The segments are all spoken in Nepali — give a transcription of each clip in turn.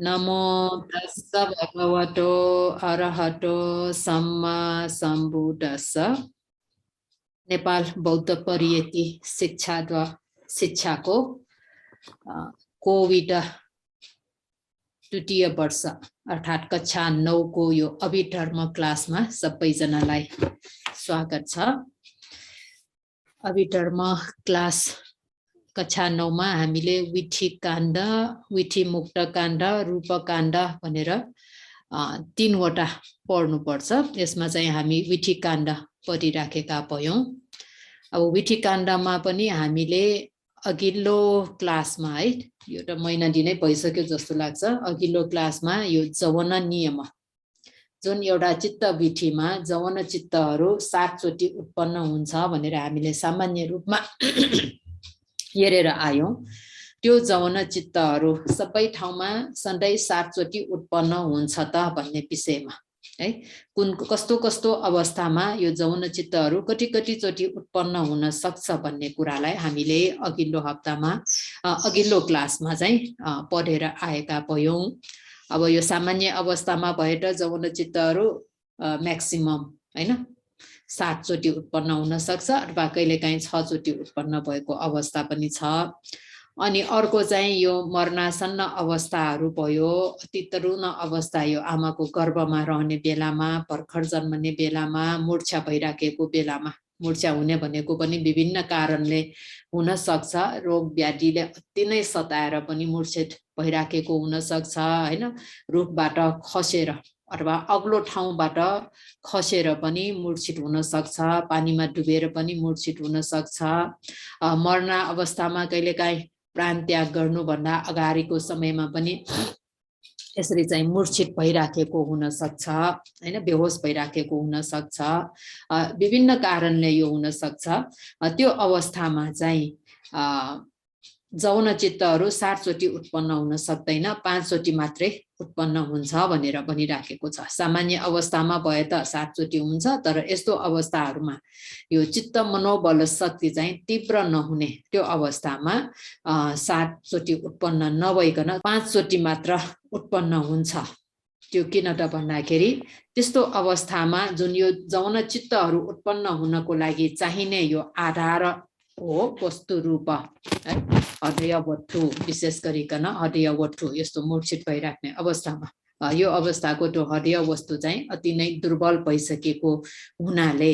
नमो तस्स भगवतो अरहतो सम्मा सम्बुद्धस्स। नेपाल बौद्ध परियति शिक्षाको कोभिड तृतीय वर्ष अर्थात् कक्षा 9 को यो अभिधर्म क्लासमा सबैजनालाई स्वागत छ। अभिधर्म क्लास कक्षा 9 मा हामीले विठी काण्ड, विठी मुक्त काण्ड, रूपकाण्ड भनेर 3 वटा पढ्नु पर्छ। यसमा चाहिँ हामी विठी काण्ड पढिराखेका भयौं। अब विठी काण्डमा पनि हामीले अघिल्लो क्लासमा है यो त महिना दिनै भइसक्यो जस्तो लाग्छ। अघिल्लो क्लासमा यो जवन नियम जुन एउटा चित्त विठीमा जवन चित्तहरू 7 चोटि उत्पन्न हुन्छ भनेर हामीले सामान्य रूपमा हेरेर आयौं। त्यो जवन चित्तहरू सबै ठाउँमा सधैँ 7 चोटि उत्पन्न हुन्छ त भन्ने विषयमा है कस्तो कस्तो अवस्थामा यो जवन चित्तहरू कति कति चोटि उत्पन्न हुन सक्छ भन्ने कुरालाई हामीले अघिल्लो क्लासमा चाहिँ पढेर आएका भयौं। अब यो सामान्य अवस्थामा भए त जवन चित्तहरू म्याक्सिमम हैन 7 चोटि उत्पन्न हुन सक्छ अथवा कहिलेकाहीँ 6 चोटि उत्पन्न भएको अवस्था पनि छ। अनि अर्को चाहिँ यो मरणासन्न अवस्थाहरू भयो, अति तरुण अवस्था यो आमाको गर्भमा रहने बेलामा, भर्खर जन्मने बेलामा, मूर्छा भइराखेको बेलामा। मूर्छा हुने भनेको पनि विभिन्न कारणले हुन सक्छ। रोग व्याधिले अति नै सताएर पनि मूर्छित भइराखेको हुन सक्छ हैन। रुखबाट खसेर अथवा अग्लो ठाउँबाट खसेर पनि मूर्छित हुन सक्छ, पानीमा डुबेर पनि मूर्छित हुन सक्छ। मरण अवस्थामा कहिलेकाहीँ प्राण त्याग गर्नुभन्दा अगाडिको समयमा पनि यसरी चाहिँ मूर्छित भइराखेको हुन सक्छ हैन, बेहोस भइराखेको हुन सक्छ। विभिन्न कारणले यो हुन सक्छ। त्यो अवस्थामा चाहिँ जौन चित्तहरू 7 चोटि उत्पन्न हुन सक्दैन, 5 चोटि मात्रै उत्पन्न हुन्छ भनेर भनिराखेको छ। सामान्य अवस्थामा भए त 7 चोटि हुन्छ, तर यस्तो अवस्थाहरूमा यो चित्त मनोबल शक्ति चाहिँ तीव्र नहुने त्यो अवस्थामा 7 चोटि उत्पन्न नभइकन 5 चोटि मात्र उत्पन्न हुन्छ। त्यो किन त भन्दाखेरि त्यस्तो अवस्थामा जुन यो जौन चित्तहरू उत्पन्न हुनको लागि चाहिने यो आधार हो वस्तु रूप हृदय वस्तु, विशेष गरिकन हृदय वस्तु यस्तो मूर्छित भइराख्ने अवस्थामा यो अवस्थाको त्यो हृदय वस्तु चाहिँ अति नै दुर्बल भइसकेको हुनाले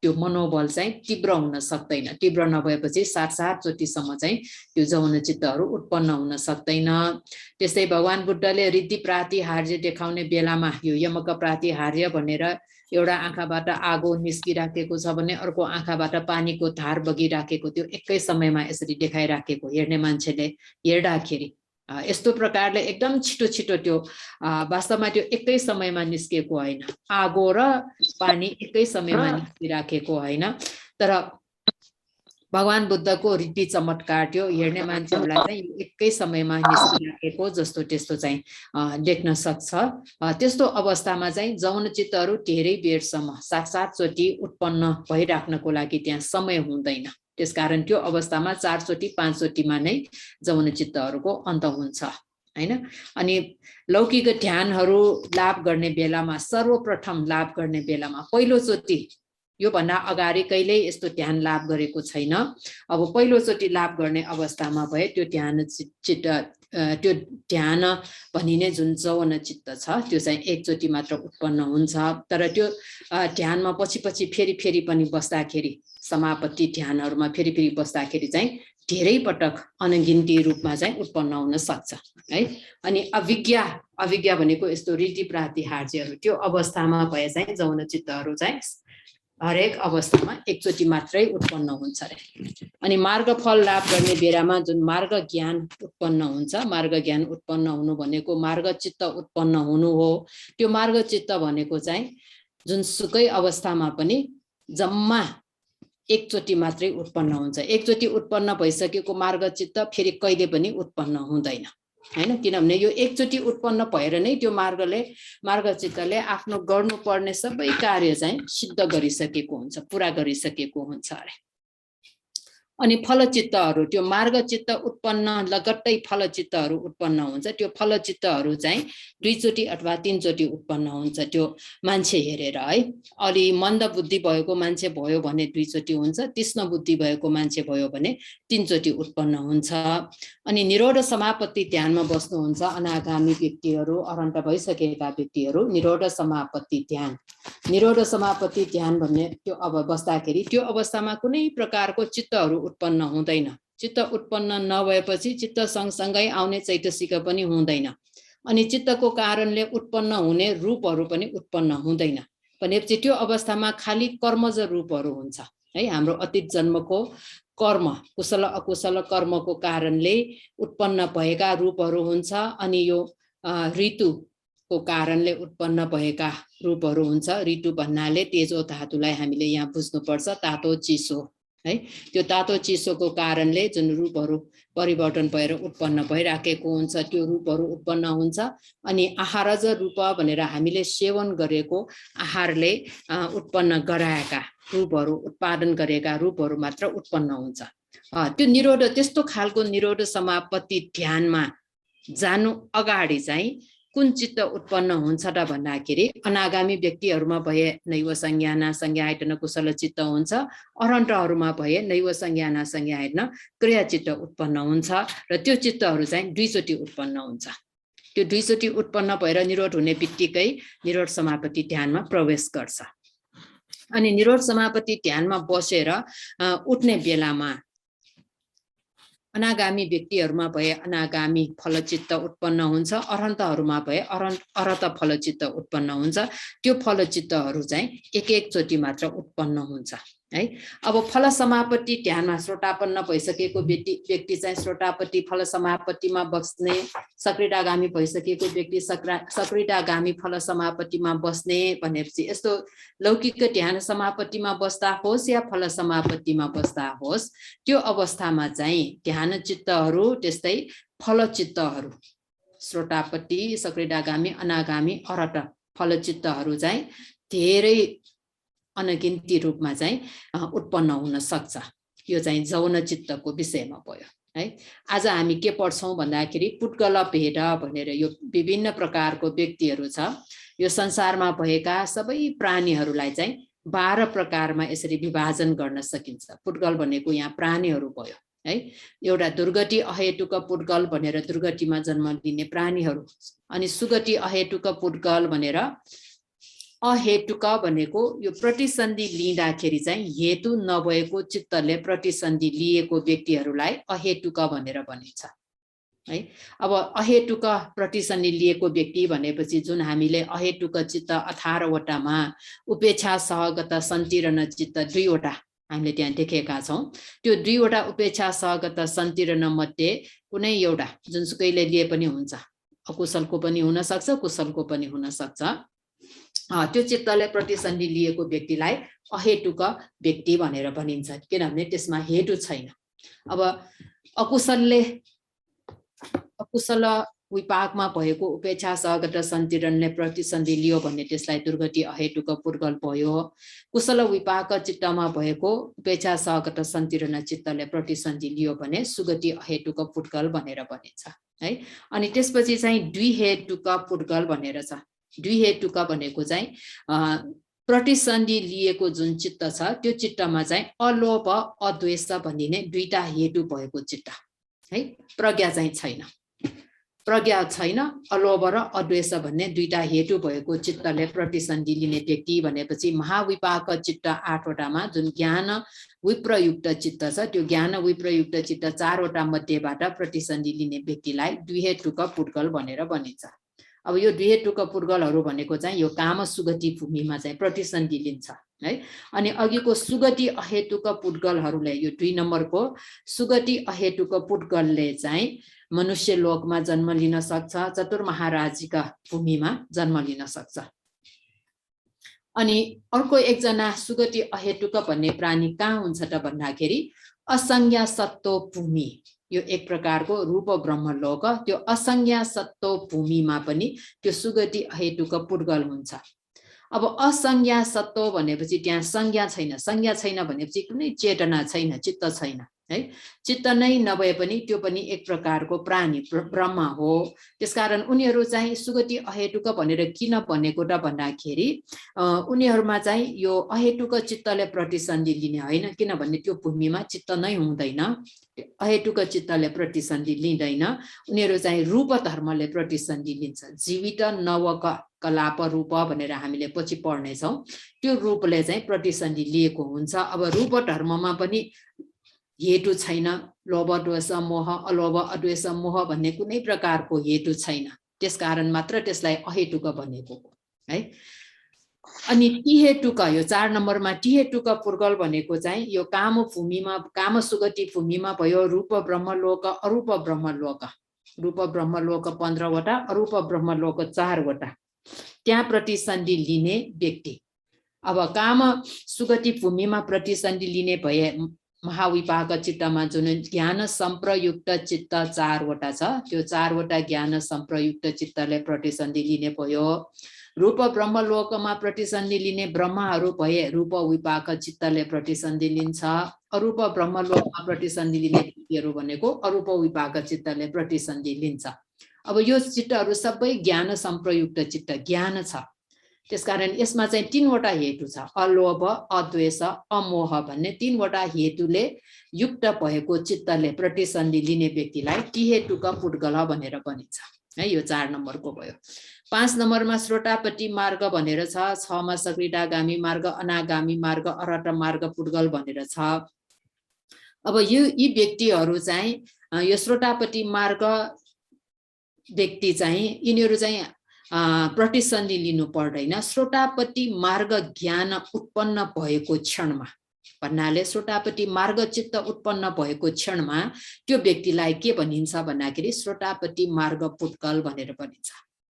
त्यो मनोबल चाहिँ तीव्र हुन सक्दैन। तीव्र नभएपछि 7 चोटिसम्म चाहिँ त्यो जौन चित्तहरू उत्पन्न हुन सक्दैन। त्यस्तै भगवान बुद्धले ऋद्धि प्रातिहार्य देखाउने बेलामा यो यमक प्रातिहार्य भनेर एउटा आँखाबाट आगो निस्किराखेको छ भने अर्को आँखाबाट पानीको धार बगिराखेको त्यो एकै समयमा यसरी देखाइराखेको हेर्ने मान्छेले हेर्दाखेरि यस्तो प्रकारले एकदम छिटो छिटो त्यो वास्तवमा त्यो एकै समयमा निस्केको होइन। आगो र पानी एकै समयमा निस्किराखेको होइन, तर भगवान बुद्धको ऋद्धि चमत्कार थियो। हेर्ने मान्छेहरूलाई चाहिँ एकै समयमा निस्किराखेको जस्तो त्यस्तो चाहिँ देख्न सक्छ। त्यस्तो अवस्थामा चाहिँ जौन चित्तहरू धेरै बेरसम्म 7 चोटि उत्पन्न भइराख्नको लागि त्यहाँ समय हुँदैन। त्यसकारण त्यो अवस्थामा 4 चोटि 5 चोटिमा नै जौन चित्तहरूको अन्त हुन्छ हैन। अनि लौकिक ध्यानहरू लाभ गर्ने बेलामा सर्वप्रथम लाभ गर्ने बेलामा पहिलो चोटि यो भन्दा अगाडि कहिल्यै यस्तो ध्यान लाभ गरेको छैन। अब पहिलो चोटि लाभ गर्ने अवस्थामा भए त्यो ध्यान भनिने जुन जौन चित्त छ त्यो चाहिँ एक चोटि मात्र उत्पन्न हुन्छ। तर त्यो ध्यानमा पछि फेरि पनि बस्दाखेरि समापति ध्यानहरूमा फेरि बस्दाखेरि चाहिँ धेरै पटक अनगिन्ती रूपमा चाहिँ उत्पन्न हुन सक्छ है। अनि अभिज्ञा भनेको यस्तो ऋद्धि प्रातिहार्यहरू त्यो अवस्थामा भए चाहिँ जौन चित्तहरू चाहिँ हरेक अवस्थामा एकचोटि मात्रै उत्पन्न हुन्छ रे। अनि मार्ग फल लाभ गर्ने बेलामा जुन मार्ग ज्ञान उत्पन्न हुन्छ, मार्ग ज्ञान उत्पन्न हुनु भनेको मार्ग चित्त उत्पन्न हुनु हो। त्यो मार्ग चित्त भनेको चाहिँ जुन सुकै अवस्थामा पनि जम्मा एकचोटि मात्रै उत्पन्न हुन्छ। एकचोटि उत्पन्न भइसकेको मार्ग चित्त फेरि कहिले पनि उत्पन्न हुँदैन हैन, किनभने यो एकचोटि उत्पन्न भएर नै त्यो मार्ग चित्तले आफ्नो गर्नुपर्ने सबै कार्य चाहिँ सिद्ध गरिसकेको हुन्छ, पुरा गरिसकेको हुन्छ अरे। अनि फलचित्तहरू त्यो मार्गचित्त उत्पन्न लगट्टै फलचित्तहरू उत्पन्न हुन्छ त्यो फलचित्तहरू चाहिँ दुईचोटि अथवा तीनचोटि उत्पन्न हुन्छ त्यो मान्छे हेरेर है अलि मन्द बुद्धि भएको मान्छे भयो भने दुईचोटि हुन्छ तीक्ष्ण बुद्धि भएको मान्छे भयो भने तीनचोटि उत्पन्न हुन्छ अनि निरोध समापत्ति ध्यानमा बस्नुहुन्छ अनागामी व्यक्तिहरू अरहन्त भइसकेका व्यक्तिहरू निरोध समापत्ति ध्यान भन्ने त्यो अब बस्दाखेरि त्यो अवस्थामा कुनै प्रकारको चित्तहरू उत्पन्न हुँदैन चित्त उत्पन्न नभएपछि चित्त सँगसँगै आउने चैतसिक पनि हुँदैन अनि चित्तको कारणले उत्पन्न हुने रूपहरू पनि उत्पन्न हुँदैन भनेपछि त्यो अवस्थामा खाली कर्मज रूपहरू हुन्छ है हाम्रो अतीत जन्मको कर्म कुशल अकुशल कर्मको कारणले उत्पन्न भएका रूपहरू हुन्छ अनि यो ऋतुको कारणले उत्पन्न भएका रूपहरू हुन्छ ऋतु भन्नाले तेजो धातुलाई हामीले यहाँ बुझ्नुपर्छ तातो चिसो है त्यो तातो चिसोको कारणले जुन रूपहरू परिवर्तन भएर उत्पन्न भइराखेको हुन्छ त्यो रूपहरू उत्पन्न हुन्छ अनि आहारज रूप भनेर हामीले सेवन गरेको आहारले उत्पन्न गराएका रूपहरू उत्पादन गरेका रूपहरू मात्र उत्पन्न हुन्छ त्यो निरोध त्यस्तो खालको निरोध समापत्ति ध्यानमा जानु अगाडि चाहिँ कुन चित्त उत्पन्न हुन्छ त भन्दाखेरि अनागामी व्यक्तिहरूमा भए नैव संज्ञाना संज्ञायतन कुशल चित्त हुन्छ अरहन्तहरूमा भए नैव संज्ञाना संज्ञायतन क्रिया चित्त उत्पन्न हुन्छ र त्यो चित्तहरू चाहिँ दुईचोटि उत्पन्न हुन्छ त्यो दुईचोटि उत्पन्न भएर निरोध हुने बित्तिकै निरोध समापत्ति ध्यानमा प्रवेश गर्छ अनि निरोध समापत्ति ध्यानमा बसेर उठ्ने बेलामा अनागामी व्यक्तिहरूमा भए अनागामी फलचित्त उत्पन्न हुन्छ अरहन्तहरूमा भए अरहत फलचित्त उत्पन्न हुन्छ त्यो फलचित्तहरू चाहिँ एकचोटि मात्र उत्पन्न हुन्छ है अब फल समापत्ति ध्यानमा श्रोतापन्न भइसकेको व्यक्ति चाहिँ श्रोतापत्ति फल समापत्तिमा बस्ने सक्रियतागामी भइसकेको व्यक्ति सक्रियतागामी फल समापत्तिमा बस्ने भनेपछि यस्तो लौकिक ध्यान समापत्तिमा बस्दा होस् या फल समापत्तिमा बस्दा होस् त्यो अवस्थामा चाहिँ ध्यान चित्तहरू त्यस्तै फलचित्तहरू श्रोतापत्ति सक्रियतागामी अनागामी अरहत फलचित्तहरू चाहिँ धेरै अनगिन्ती रूपमा चाहिँ उत्पन्न हुन सक्छ यो चाहिँ जौन चित्तको विषयमा भयो है आज हामी के पढ्छौं भन्दाखेरि पुद्गल भेद भनेर यो विभिन्न प्रकारको व्यक्तिहरू छ यो संसारमा भएका सबै प्राणीहरूलाई चाहिँ 12 प्रकारमा यसरी विभाजन गर्न सकिन्छ पुद्गल भनेको यहाँ प्राणीहरू भयो है एउटा दुर्गति अहेतुक पुद्गल भनेर दुर्गतिमा जन्म लिने प्राणीहरू अनि सुगति अहेतुक पुद्गल भनेर अहेतुक भनेको यो प्रतिसन्धि लिँदाखेरि चाहिँ हेतु नभएको चित्तले प्रतिसन्धि लिएको व्यक्तिहरूलाई अहेतुक भनेर भनिन्छ है अब अहेतुक प्रतिसन्धि लिएको व्यक्ति भनेपछि जुन हामीले अहेतुक चित्त 18 वटामा उपेक्षा सहगत सन्तिरण चित्त 2 वटा हामीले त्यहाँ देखेका छौं त्यो 2 वटा उपेक्षा सहगत सन्तिरण मध्ये कुनै एउटा जुनसुकैले लिए पनि हुन्छ अकुशलको पनि हुन सक्छ कुशलको पनि हुन सक्छ त्यो चित्तले प्रतिसन्धि लिएको व्यक्तिलाई अहेतुक व्यक्ति भनेर भनिन्छ किनभने त्यसमा हेतु छैन अब अकुशल विपाकमा भएको उपेक्षा सहगत सन्तिरणले प्रतिसन्धि लियो भने त्यसलाई दुर्गति अहेतुक पुद्गल भयो कुशल विपाक चित्तमा भएको उपेक्षा सहगत सन्तिरण चित्तले प्रतिसन्धि लियो भने सुगति अहेतुक पुद्गल भनेर भनिन्छ है अनि त्यसपछि चाहिँ द्विहेतुक पुद्गल भनेर छ द्विहेतुक भनेको चाहिँ प्रतिसन्धि लिएको जुन चित्त छ त्यो चित्तमा चाहिँ अलोभ अद्वेष भनिने दुईटा हेतु भएको चित्त है प्रज्ञा चाहिँ छैन अलोभ र अद्वेष भन्ने दुईटा हेतु भएको चित्तले प्रतिसन्धि लिने व्यक्ति भनेपछि महाविपाक चित्त 8 वटामा जुन ज्ञान विप्रयुक्त चित्त छ त्यो ज्ञान विप्रयुक्त चित्त 4 वटा मध्येबाट प्रतिसन्धि लिने व्यक्तिलाई द्विहेतुक पुद्गल भनेर भनिन्छ अब यो द्विहेतुक पुद्गलहरू भनेको चाहिँ यो काम सुगति भूमिमा चाहिँ प्रतिसन्धि लिन्छ है अनि अघिको सुगति अहेतुक पुद्गलहरूले यो 2 नम्बरको सुगति अहेतुक पुद्गलले चाहिँ मनुष्य लोकमा जन्म लिन सक्छ चतुर्महाराजिका भूमिमा जन्म लिन सक्छ अनि अर्को एकजना सुगति अहेतुक भन्ने प्राणी कहाँ हुन्छ त भन्दाखेरि असंज्ञा सत्तो भूमि यो एक प्रकारको रूप ब्रह्मलोक त्यो असंज्ञा सत्तो भूमिमा पनि त्यो सुगति अहेतुक पुद्गल हुन्छ अब असंज्ञा सत्तो भनेपछि त्यहाँ संज्ञा छैन भनेपछि कुनै चेतना छैन चित्त छैन है। चित्त नै नभए पनि त्यो पनि एक प्रकारको प्राणी ब्रह्म हो। त्यसकारण उनीहरू चाहिँ सुगति अहेतुक भनेर किन भनेको त भन्दाखेरि उनीहरूमा चाहिँ यो अहेतुक चित्तले प्रतिसन्धि लिने होइन, किनभने त्यो भूमिमा चित्त नै हुँदैन, अहेतुक चित्तले प्रतिसन्धि लिँदैन। उनीहरू चाहिँ रूप धर्मले प्रतिसन्धि लिन्छ। जीवित नवक कलाप रूप भनेर हामीले पछि पढ्नेछौँ। त्यो रूपले चाहिँ प्रतिसन्धि लिएको हुन्छ। अब रूप धर्ममा पनि हेतु छैन। लोभ द्वेष मोह, अलोभ अद्वेष मोह भन्ने कुनै प्रकारको हेतु छैन, त्यसकारण मात्र त्यसलाई अहेतुक भनेको हो है। अनि टिहेतुक, यो 4 नम्बरमा टिहेतुक पुर्गल भनेको चाहिँ यो काम भूमिमा, काम सुगति भूमिमा भयो रूप ब्रह्मलोक, अरूप ब्रह्मलोक। रूप ब्रह्मलोक 15 वटा, अरूप ब्रह्मलोक 4 वटा, त्यहाँ प्रतिसन्धि लिने व्यक्ति। अब काम सुगति भूमिमा प्रतिसन्धि लिने भए महाविपाक चित्तमा जुन ज्ञान संप्रयुक्त चित्त 4 वटा छ, त्यो 4 वटा ज्ञान संप्रयुक्त चित्तले प्रतिसन्धि लिने भयो। रूप ब्रह्मलोकमा प्रतिसन्धि लिने ब्रह्महरू भए रूप विपाक चित्तले प्रतिसन्धि लिन्छ। अरूप ब्रह्मलोकमा प्रतिसन्धि लिने व्यक्तिहरू भनेको अरूप विपाक चित्तले प्रतिसन्धि लिन्छ। अब यो चित्तहरू सबै ज्ञान संप्रयुक्त चित्त ज्ञान छ, त्यसकारण यसमा चाहिँ 3 वटा हेतु छ। अलोभ अद्वेष अमोह भन्ने 3 वटा हेतुले युक्त भएको चित्तले प्रतिसन्धि लिने व्यक्तिलाई टिहेतुक पुद्गल भनेर भनिन्छ है। यो 4 नम्बरको भयो। 5 नम्बरमा श्रोतापट्टि मार्ग भनेर छ। 6 मा सकृदागामी मार्ग, अनागामी मार्ग, अरहत मार्ग पुद्गल भनेर छ। अब यी व्यक्तिहरू चाहिँ यो श्रोतापट्टि मार्ग व्यक्ति चाहिँ यिनीहरू चाहिँ प्रतिसन्धि लिनु पर्दैन। श्रोतापट्टि मार्ग ज्ञान उत्पन्न भएको क्षणमा भन्नाले श्रोतापट्टि मार्ग चित्त उत्पन्न भएको क्षणमा त्यो व्यक्तिलाई के भनिन्छ भन्दाखेरि श्रोतापट्टि मार्ग पुद्गल भनेर भनिन्छ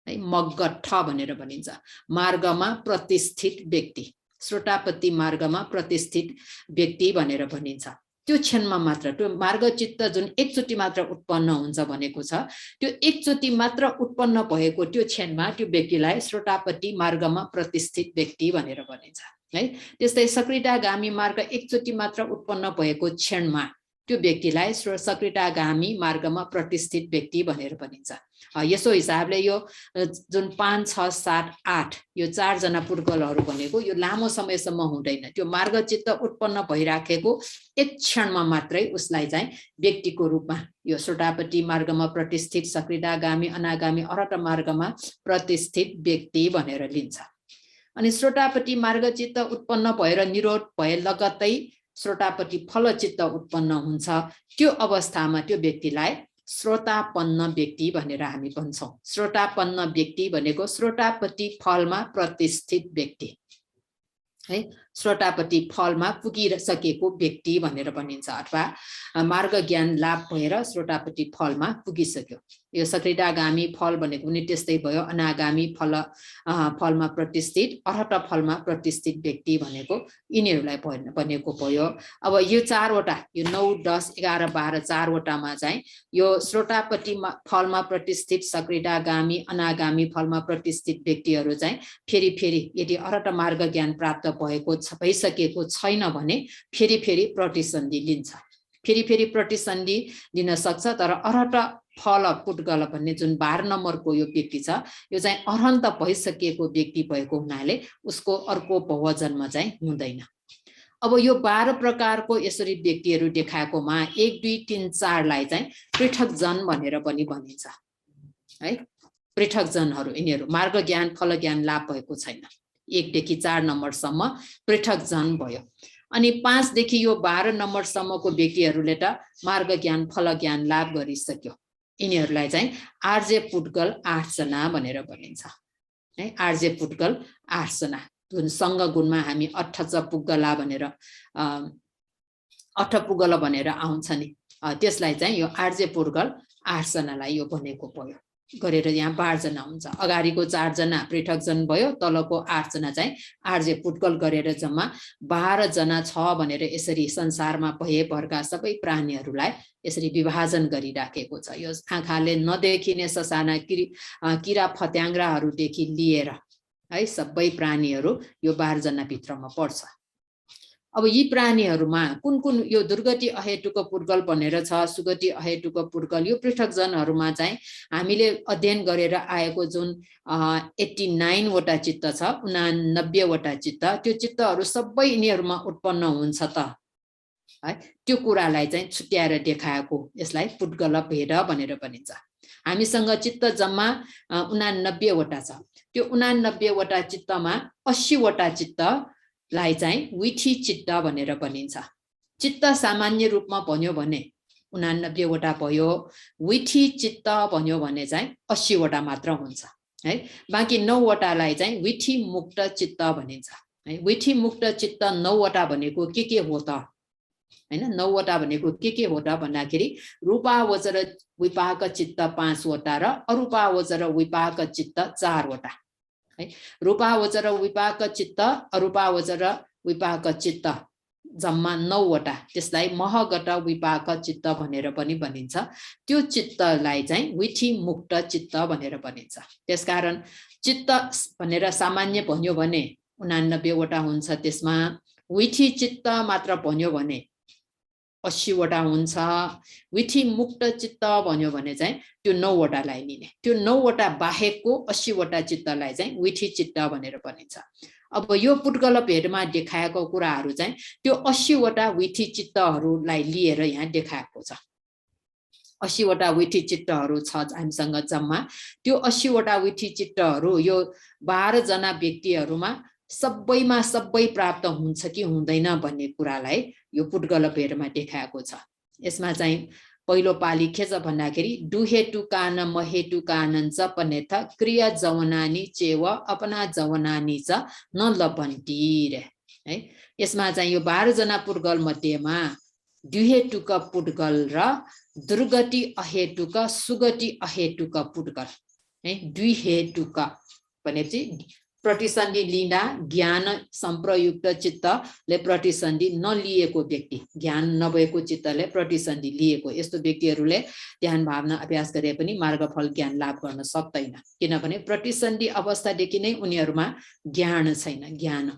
है। मग्गठ भनेर भनिन्छ। मार्गमा प्रतिष्ठित व्यक्ति, श्रोतापट्टि मार्गमा प्रतिष्ठित व्यक्ति भनेर भनिन्छ। त्यो क्षणमा मात्र त्यो मार्ग चित्त जुन एकचोटि मात्र उत्पन्न हुन्छ भनेको छ, त्यो एकचोटि मात्र उत्पन्न भएको त्यो क्षणमा त्यो व्यक्तिलाई श्रोतापट्टि मार्गमा प्रतिष्ठित व्यक्ति भनेर भनिन्छ है। त्यस्तै सकृदागामी मार्ग एकचोटि मात्र उत्पन्न भएको क्षणमा त्यो व्यक्तिलाई सकृदागामी मार्गमा प्रतिष्ठित व्यक्ति भनेर भनिन्छ। यसो हिसाबले यो जुन 5, 6, 7, 8 यो 4 जना पुद्गलहरू भनेको यो लामो समयसम्म हुँदैन। त्यो मार्ग चित्त उत्पन्न भइराखेको एक क्षणमा मात्रै उसलाई चाहिँ व्यक्तिको रूपमा यो श्रोतापट्टि मार्गमा प्रतिष्ठित, सकृदागामी अनागामी अरहत मार्गमा प्रतिष्ठित व्यक्ति भनेर लिन्छ। अनि श्रोतापट्टि मार्ग चित्त उत्पन्न भएर निरोध भए लगत्तै श्रोतापट्टि फल चित्त उत्पन्न हुन्छ। त्यो अवस्थामा त्यो व्यक्तिलाई श्रोतापन्न व्यक्ति भनेर हामी भन्छौँ। श्रोतापन्न व्यक्ति भनेको श्रोतापट्टि फलमा प्रतिष्ठित व्यक्ति है। श्रोतापट्टि फलमा पुगिसकेको व्यक्ति भनेर भनिन्छ, अथवा मार्ग ज्ञान लाभ भएर श्रोतापट्टि फलमा पुगिसक्यो। यो सकृदागामी फल भनेको पनि त्यस्तै भयो। अनागामी फलमा प्रतिष्ठित, अरहत फलमा प्रतिष्ठित व्यक्ति भनेको यिनीहरूलाई भनेको भयो। अब यो 4 वटा, यो 9, 10, 11, 12 4 वटामा चाहिँ यो श्रोतापट्टि फलमा प्रतिष्ठित, सकृदागामी अनागामी फलमा प्रतिष्ठित व्यक्तिहरू चाहिँ फेरि यदि अरहत मार्ग ज्ञान प्राप्त भइसकेको छैन भने फेरि प्रतिसन्धि लिन्छ। फेरि प्रतिसन्धि लिन सक्छ। तर अरहत फल पुद्गल भन्ने जुन 12 नम्बरको यो व्यक्ति छ, यो चाहिँ अरहन्त भइसकेको व्यक्ति भएको हुनाले उसको अर्को भवजन्म चाहिँ हुँदैन। अब यो 12 प्रकारको यसरी व्यक्तिहरू देखाएकोमा 1, 2, 3, 4 लाई चाहिँ पृथक जन भनेर पनि भनिन्छ है। पृथक जनहरू यिनीहरू मार्ग ज्ञान फल ज्ञान लाभ भएको छैन। 1 देखि 4 नम्बरसम्म पृथक जन भयो। अनि 5 देखि यो 12 नम्बरसम्मको व्यक्तिहरूले त मार्ग ज्ञान फल ज्ञान लाभ गरिसक्यो। यिनीहरूलाई चाहिँ आर्जे पुद्गल 8 जना भनेर भनिन्छ है। आर्जे पुद्गल 8 जना जुन सङ्ग गुणमा हामी अठपुगला भनेर आउँछ नि, त्यसलाई चाहिँ यो आर्जे पुद्गल 8 जनालाई यो भनेको भयो गरेर यहाँ 12 जना हुन्छ। अगाडिको 4 जना पृथक जन भयो, तलको 8 जना चाहिँ आर्जे पुद्गल गरेर जम्मा 12 जना छ भनेर यसरी संसारमा भएभरका सबै प्राणीहरूलाई यसरी विभाजन गरिराखेको छ। यो आँखाले नदेखिने ससाना किरा फत्याङ्ग्राहरूदेखि लिएर है सबै प्राणीहरू यो 12 जना भित्रमा पर्छ। अब यी प्राणीहरूमा कुन कुन यो दुर्गति अहेतुक पुर्गल भनेर छ, सुगति अहेतुक पुर्गल, यो पृथकजनहरूमा चाहिँ हामीले अध्ययन गरेर आएको जुन 89 वटा चित्त छ, 89 वटा चित्त, त्यो चित्तहरू सबै यिनीहरूमा उत्पन्न हुन्छ त है, त्यो कुरालाई चाहिँ छुट्याएर देखाएको, यसलाई पुद्गल भेद भनेर भनिन्छ। हामीसँग चित्त जम्मा 89 वटा छ। त्यो 89 वटा चित्तमा 80 वटा चित्तलाई चाहिँ विठी चित्त भनेर भनिन्छ। चित्त सामान्य रूपमा भन्यो भने 89 वटा भयो, विठी चित्त भन्यो भने चाहिँ 80 वटा मात्र हुन्छ है। बाँकी 9 वटालाई चाहिँ विठी मुक्त चित्त भनिन्छ है। विठी मुक्त चित्त 9 वटा भनेको के हो त हैन? 9 वटा भनेको के हो त भन्दाखेरि रूपावचर विपाक चित्त 5 वटा र अरूपावचर विपाक चित्त 4 वटा है। रूपावचर विपाक चित्त, अरूपावचर विपाक चित्त जम्मा 9 वटा, त्यसलाई महगत विपाक चित्त भनेर पनि भनिन्छ। त्यो चित्तलाई चाहिँ विठी मुक्त चित्त भनेर भनिन्छ। त्यसकारण चित्त भनेर सामान्य भन्यो भने 89 वटा हुन्छ, त्यसमा विठी चित्त मात्र भन्यो भने 80 वटा हुन्छ। विठी मुक्त चित्त भन्यो भने चाहिँ त्यो 9 वटालाई लिने, त्यो 9 वटा बाहेकको 80 वटा चित्तलाई चाहिँ विठी चित्त भनेर भनिन्छ। अब यो पुद्गल भेदमा देखाएको कुराहरू चाहिँ त्यो 80 वटा विठी चित्तहरूलाई लिएर यहाँ देखाएको छ। 80 वटा विठी चित्तहरू छ हामीसँग जम्मा। त्यो 80 वटा विठी चित्तहरू यो 12 जना व्यक्तिहरूमा सबैमा सबै प्राप्त हुन्छ कि हुँदैन भन्ने कुरालाई यो पुद्गल भेदमा देखाएको छ। यसमा चाहिँ पहिलो पाली के छ भन्दाखेरि दुहेतु कान महेतु कानञ्च पनेथ क्रिया जवनानी चेव अपना जवनानी च न लभन्ती रे है। यसमा चाहिँ यो 12 जना पुद्गल मध्येमा दुहेतुक पुद्गल र दुर्गति अहेतुक सुगति अहेतुक पुद्गल है। दुहेतुक भनेपछि प्रतिसन्धि लिँदा ज्ञान संप्रयुक्त चित्तले प्रतिसन्धि नलिएको व्यक्ति, ज्ञान नभएको चित्तले प्रतिसन्धि लिएको, यस्तो व्यक्तिहरूले ध्यान भावना अभ्यास गरे पनि मार्गफल ज्ञान लाभ गर्न सक्दैन, किनभने प्रतिसन्धि अवस्थादेखि नै उनीहरूमा ज्ञान छैन। ज्ञान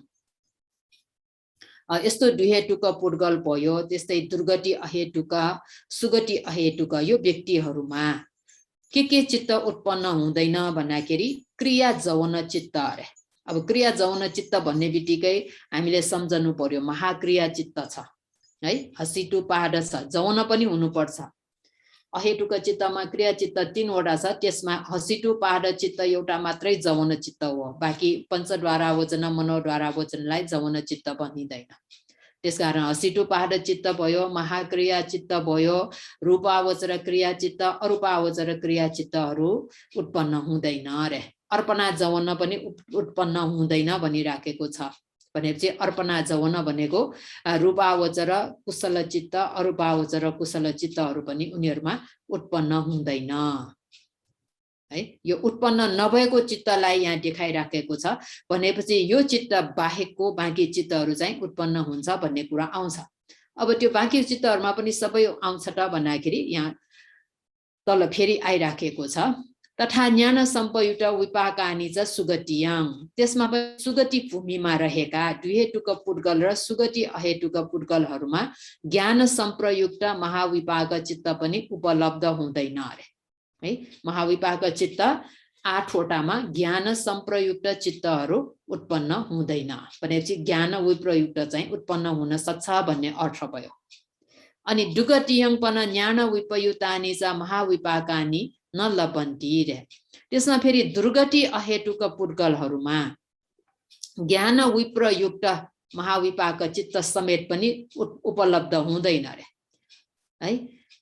यस्तो दुहेतुक पुद्गल भयो। त्यस्तै दुर्गति अहेतुक सुगति अहेतुक यो व्यक्तिहरूमा के चित्त उत्पन्न हुँदैन भन्दाखेरि क्रिया जौन चित्त अरे। अब क्रिया जौन चित्त भन्ने बित्तिकै हामीले सम्झनु पर्यो महाक्रिया चित्त छ है, हसिटु पाड छ, जौन पनि हुनुपर्छ। अहेतुक चित्तमा क्रिया चित्त 3 वटा छ, त्यसमा हसिटु पाड चित्त एउटा मात्रै जौन चित्त हो। बाँकी पञ्चद्वारा वचन मनोद्वारा वचनलाई जौन चित्त भनिँदैन। त्यसकारण हसिटु पहाड चित्त भयो, महाक्रिया चित्त भयो, रूपावचर क्रिया चित्त, अरूपावचर क्रिया चित्तहरू उत्पन्न हुँदैन रे। अर्पणा जवन पनि उत्पन्न हुँदैन भनिराखेको छ। भनेपछि अर्पणा जवन भनेको रूपावचर कुशल चित्त, अरूपावचर कुशल चित्तहरू पनि उनीहरूमा उत्पन्न हुँदैन है। यो उत्पन्न नभएको चित्तलाई यहाँ देखाइराखेको छ। भनेपछि यो चित्त बाहेकको बाँकी चित्तहरू चाहिँ उत्पन्न हुन्छ भन्ने कुरा आउँछ। अब त्यो बाँकी चित्तहरूमा पनि सबै आउँछ त भन्दाखेरि यहाँ तल फेरि आइराखेको छ। तथा ज्ञान सम्पयुक्त विपाकानि च सुगतियां, त्यसमा पनि सुगति भूमिमा रहेका दुहेतुक पुद्गल र सुगति अहेतुक पुद्गलहरूमा ज्ञान सम्प्रयुक्त महाविपाक चित्त पनि उपलब्ध हुँदैन अरे है। महाविपाक चित्त 8 वटामा ज्ञान संप्रयुक्त चित्तहरू उत्पन्न हुँदैन भनेपछि ज्ञान विप्रयुक्त चाहिँ उत्पन्न हुन सक्छ भन्ने अर्थ भयो। अनि दुगतियंपन ज्ञान विपयुक्तानि च महाविपाकानि न लभन्ति रे। त्यसमा फेरि दुर्गति अहेतुक पुद्गलहरूमा ज्ञान विप्रयुक्त महाविपाक चित्त समेत पनि उपलब्ध हुँदैन रे है।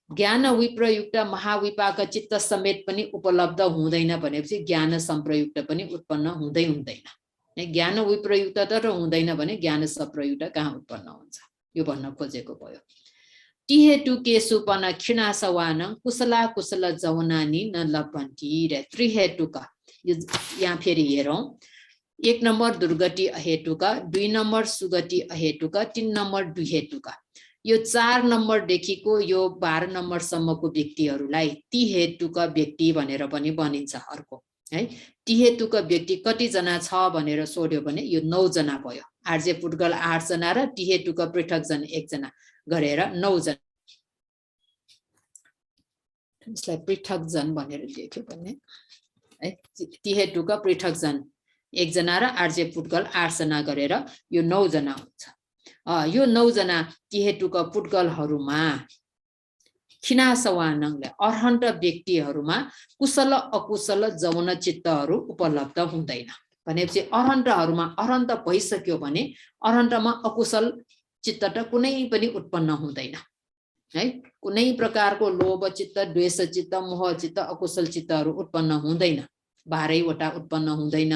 ज्ञान विप्रयुक्त महाविपाक चित्त समेत पनि उपलब्ध हुँदैन भनेपछि ज्ञान संप्रयुक्त पनि उत्पन्न हुँदैन। ज्ञान विप्रयुक्त त हुँदैन भने ज्ञान संप्रयुक्त कहाँ उत्पन्न हुन्छ, यो भन्न खोजेको भयो। तिहेतु केशुपन क्षिणासवान कुशला कुशल जवनानी न लभन्ति रे। त्रिहेतुक यहाँ फेरि हेरौं। 1 नम्बर दुर्गति अहेतुक, 2 नम्बर सुगति अहेतुक, 3 नम्बर दुहेतुक। यो 4 नम्बरदेखिको यो 12 नम्बरसम्मको व्यक्तिहरूलाई तिहेतुक व्यक्ति भनेर पनि भनिन्छ। अर्को है तिहेतुक व्यक्ति कतिजना छ भनेर सोध्यो भने यो 9 जना भयो। आर्जे पुड्गल 8 जना र टिहे टुक पृथकजन 1 जना गरेर 9 जना। यसलाई पृथकजन भनेर लेख्यो भने है, टिहे टुक पृथकजन 1 जना र आर्जे पुड्गल 8 जना गरेर यो 9 जना हुन्छ। यो 9 जना टिहे टुक पुड्गलहरुमा खिनासवानङले अर्हन्त व्यक्तिहरुमा कुशल अकुशल जौन चित्तहरु उपलब्ध हुँदैन भनेपछि अर्हन्तहरुमा अर्हन्त भइसक्यो भने अर्हन्तमा अकुशल चित्त त कुनै पनि उत्पन्न हुँदैन है। कुनै प्रकारको लोभ चित्त, द्वेष चित्त, मोह चित्त, अकुशल चित्तहरु उत्पन्न हुँदैन, 12 वटा उत्पन्न हुँदैन।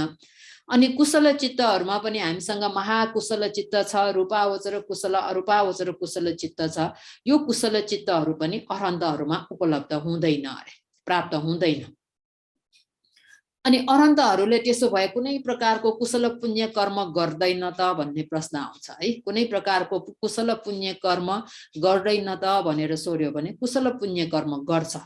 अनि कुशल चित्तहरुमा पनि हामीसँग महाकुशल चित्त छ, रूपावचर कुशल, अरूपावचर कुशल चित्त छ। यो कुशल चित्तहरु पनि अर्हन्तहरुमा उपलब्ध हुँदैन अरे, प्राप्त हुँदैन। अनि अर्हन्तहरुले त्यसो भए कुनै प्रकारको कुशल पुण्य कर्म गर्दैन त भन्ने प्रश्न आउँछ है। कुनै प्रकारको कुशल पुण्य कर्म गर्दैन त भनेर सोध्यो भने कुशल पुण्य कर्म गर्छ,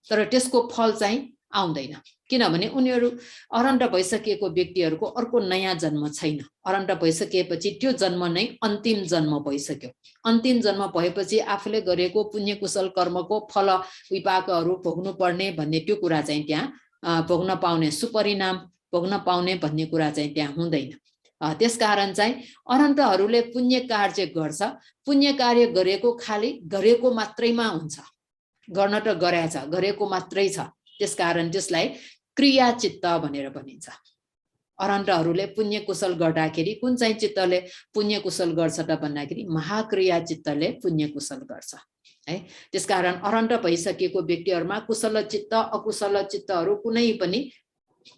तर त्यसको फल चाहिँ आउँदैन। किनभने उनीहरु अर्हन्त भइसकेको व्यक्तिहरुको अर्को नयाँ जन्म छैन। अर्हन्त भइसकेपछि त्यो जन्म नै अन्तिम जन्म भइसक्यो। अन्तिम जन्म भएपछि आफूले गरेको पुण्य कुशल कर्मको फल विपाकहरु भोग्नु पर्ने भन्ने त्यो कुरा चाहिँ त्यहाँ भोग्न पाउने, सुपरिणाम भोग्न पाउने भन्ने कुरा चाहिँ त्यहाँ हुँदैन। त्यसकारण चाहिँ अर्हन्तहरुले पुण्य कार्य गर्छ। पुण्य कार्य गरेको खाली गरेको मात्रैमा हुन्छ, गर्न त गरेछ, गरेको मात्रै छ। त्यसकारण त्यसलाई क्रिया चित्त भनेर भनिन्छ। अर्हन्तहरुले पुण्य कुशल गर्दाखेरि कुन चाहिँ चित्तले पुण्य कुशल गर्छ त भन्दाखेरि महाक्रिया चित्तले पुण्य कुशल गर्छ है। त्यसकारण अर्हन्त भइसकेको व्यक्तिहरुमा कुशल चित्त अकुशल चित्तहरु कुनै पनि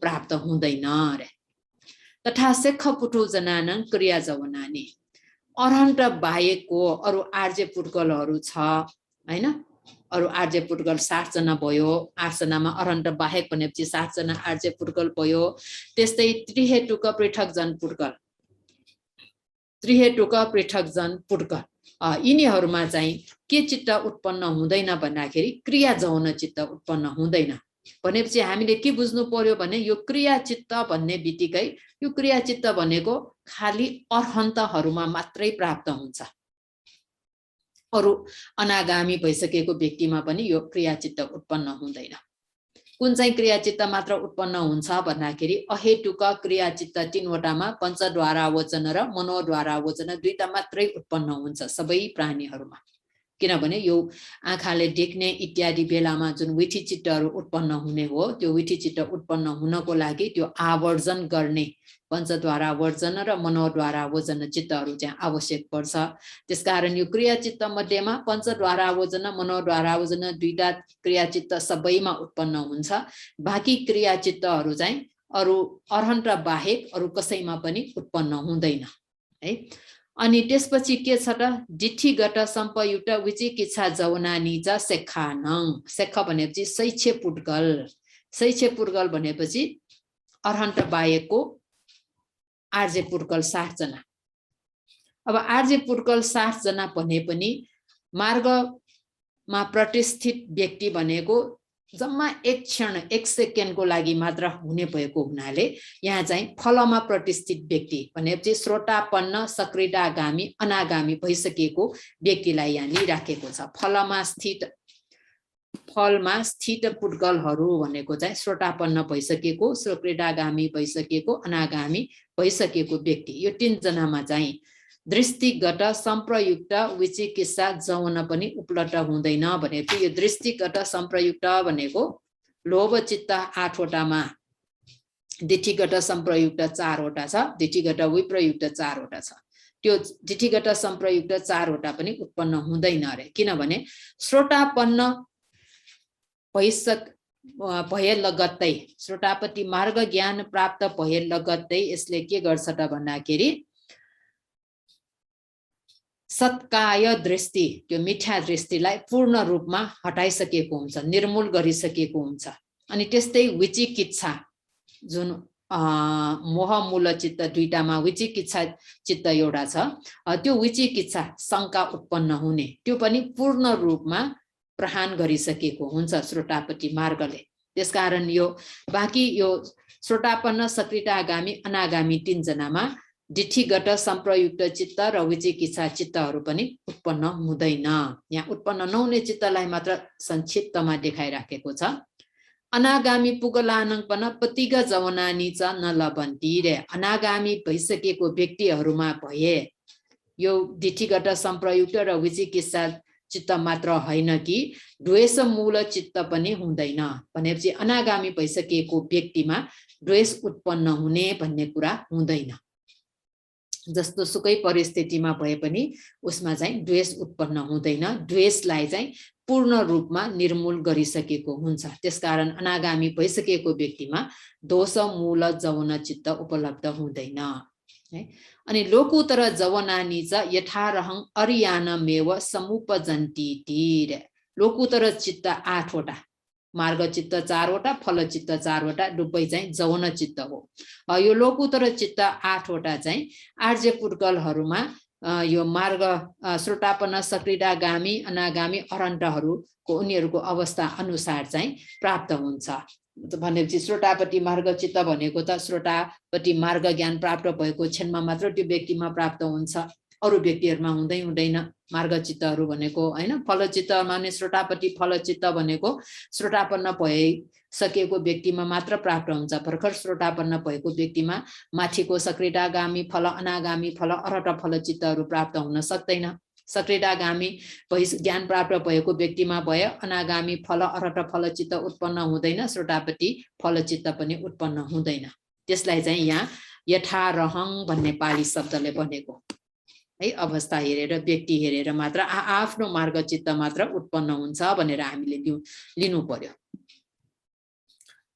प्राप्त हुँदैन रे। तथा सेख पुटु जनानङ क्रिया जवनानी, अर्हन्त बाहेकको अरु आर्जे पुड्गलहरु छ हैन। अरु आर्जे पुड्गल 60 जना भयो, 8 जनामा अर्हन्त बाहेक भनेपछि 60 जना आर्जे पुड्गल भयो। त्यस्तै त्रिहेटुक पृथकजन पुड्गल, त्रिहेटुक पृथकजन पुड्गल यिनीहरुमा चाहिँ के चित्त उत्पन्न हुँदैन भन्दाखेरि क्रिया जौन चित्त उत्पन्न हुँदैन। भनेपछि हामीले के बुझ्नु पर्यो भने यो क्रिया चित्त भन्ने बित्तिकै यो क्रिया चित्त भनेको खाली अर्हन्तहरुमा मात्रै प्राप्त हुन्छ। अरु अनागामी भइसकेको व्यक्तिमा पनि यो क्रिया चित्त उत्पन्न हुँदैन। कुन चाहिँ क्रिया चित्त मात्र उत्पन्न हुन्छ भन्दाखेरि अहेतुक क्रिया चित्त 3 वटामा पञ्चद्वारा वचन र मनोद्वारा वचन 2टा मात्रै उत्पन्न हुन्छ सबै प्राणीहरुमा। किनभने यो आँखाले देख्ने इत्यादि बेलामा जुन विथि चित्तहरु उत्पन्न हुने हो, त्यो विथि चित्त उत्पन्न हुनको लागि त्यो आवर्जन गर्ने पञ्चद्वारा वर्जन र मनोद्वारा वचन चित्तहरु चाहिँ आवश्यक पर्छ। त्यसकारण यो क्रिया चित्त मध्येमा पञ्चद्वारा वचन मनोद्वारा वचन 2टा क्रिया चित्त सबैमा उत्पन्न हुन्छ। बाँकी क्रिया चित्तहरु चाहिँ अरु अर्हन्त बाहेक अरु कसैमा पनि उत्पन्न हुँदैन है। अनि त्यसपछि के छ त दिठीगत सम्पयुक्त विचिकित्सा जवनानी ज सेखानङ। सेख भनेपछि शैक्षे पुड्गल, शैक्षे पुड्गल भनेपछि अर्हन्त बाहेकको आर्जे पुड्गल 60 जना। अब आर्जे पुड्गल 60 जना भने पनि मार्गमा प्रतिष्ठित व्यक्ति भनेको जम्मा 1 क्षण 1 सेकेन्डको लागि मात्र हुने भएको हुनाले यहाँ चाहिँ फलमा प्रतिष्ठित व्यक्ति भनेपछि श्रोतापन्न सक्रियतागामी अनागामी भइसकेको व्यक्तिलाई यहाँ लिइराखेको छ। फलमा स्थित पुड्गलहरु भनेको चाहिँ श्रोतापन्न भइसकेको, सक्रियतागामी भइसकेको, अनागामी भइसकेको व्यक्ति। यो 3 जनामा चाहिँ दृष्टिगत संप्रयुक्त विचिकित्सा जौन पनि उपलब्ध हुँदैन भनेपछि यो दृष्टिगत संप्रयुक्त भनेको लोभ चित्त 8 वटामा दिठीगत संप्रयुक्त 4 वटा छ, दिठीगत विप्रयुक्त 4 वटा छ। त्यो दिठीगत संप्रयुक्त 4 वटा पनि उत्पन्न हुँदैन अरे। किनभने श्रोतापन्न भए लगत्तै श्रोतापति मार्ग ज्ञान प्राप्त भए लगत्तै यसले के गर्छ त भन्दाखेरि सत्काय दृष्टि, त्यो मिथ्या दृष्टिलाई पूर्ण रूपमा हटाइसकेको हुन्छ, निर्मूल गरिसकेको हुन्छ। अनि त्यस्तै विचिकित्सा जुन मोह मूल चित्त 2टामा विचिकित्सा चित्त एउटा छ, त्यो विचिकित्सा शंका उत्पन्न हुने त्यो पनि पूर्ण रूपमा प्रहान गरिसकेको हुन्छ श्रोतापति मार्गले। त्यसकारण यो बाँकी यो श्रोतापन्न सक्रियतागामी अनागामी 3 जनामा डिठीगत संप्रयुक्त चित्त र विचिकित्सा चित्तहरू पनि उत्पन्न हुँदैन। यहाँ उत्पन्न नहुने चित्तलाई मात्र संक्षिप्तमा देखाइराखेको छ। अनागामी पुगलानङ्पन पतिग जवनानी च नलबन्ती रे। अनागामी भइसकेको व्यक्तिहरूमा भए यो डिठीगत संप्रयुक्त र विचिकित्सा चित्त मात्र होइन कि द्वेष मूल चित्त पनि हुँदैन। भनेपछि अनागामी भइसकेको व्यक्तिमा द्वेष उत्पन्न हुने भन्ने कुरा हुँदैन। जस्तो सुकै परिस्थितिमा भए पनि उसमा चाहिँ द्वेष उत्पन्न हुँदैन। द्वेषलाई चाहिँ पूर्ण रूपमा निर्मूल गरिसकेको हुन्छ। त्यसकारण अनागामी भइसकेको व्यक्तिमा दोष मूल जवन चित्त उपलब्ध हुँदैन। अनि लोकोत्तर जवनानी च यथारहं अरियानमेव समुपजन्ती रे। लोकोत्तर चित्त 8 वटा, मार्ग चित्त 4 वटा, फल चित्त 4 वटा, डुब्बै चाहिँ जवन चित्त हो। यो लोकोत्तर चित्त 8 वटा चाहिँ आर्य पुर्कलहरूमा यो मार्ग श्रोतापन्न सक्रियतागामी अनागामी अरहन्तहरूको उनीहरूको अवस्था अनुसार चाहिँ प्राप्त हुन्छ। भनेपछि श्रोतापट्टि मार्ग चित्त भनेको त श्रोतापट्टि मार्ग ज्ञान प्राप्त भएको क्षणमा मात्र त्यो व्यक्तिमा प्राप्त हुन्छ, अरू व्यक्तिहरूमा हुँदैन। मार्ग चित्तहरू भनेको हैन। फल चित्त माने श्रोतापट्टि फल चित्त भनेको श्रोतापन्न भइसकेको व्यक्तिमा मात्र प्राप्त हुन्छ। भर्खर श्रोतापन्न भएको व्यक्तिमा माथिको सक्रियतागामी फल अनागामी फल अरहत फल चित्तहरू प्राप्त हुन सक्दैन। सक्रियतागामी ज्ञान प्राप्त भएको व्यक्तिमा भए अनागामी फल अरहत फल चित्त उत्पन्न हुँदैन, श्रोतापट्टि फल चित्त पनि उत्पन्न हुँदैन। त्यसलाई चाहिँ यहाँ यथारहं भन्ने पाली शब्दले भनेको है। अवस्था हेरेर व्यक्ति हेरेर मात्र आफ्नो मार्ग चित्त मात्र उत्पन्न हुन्छ भनेर हामीले लिनु पर्यो।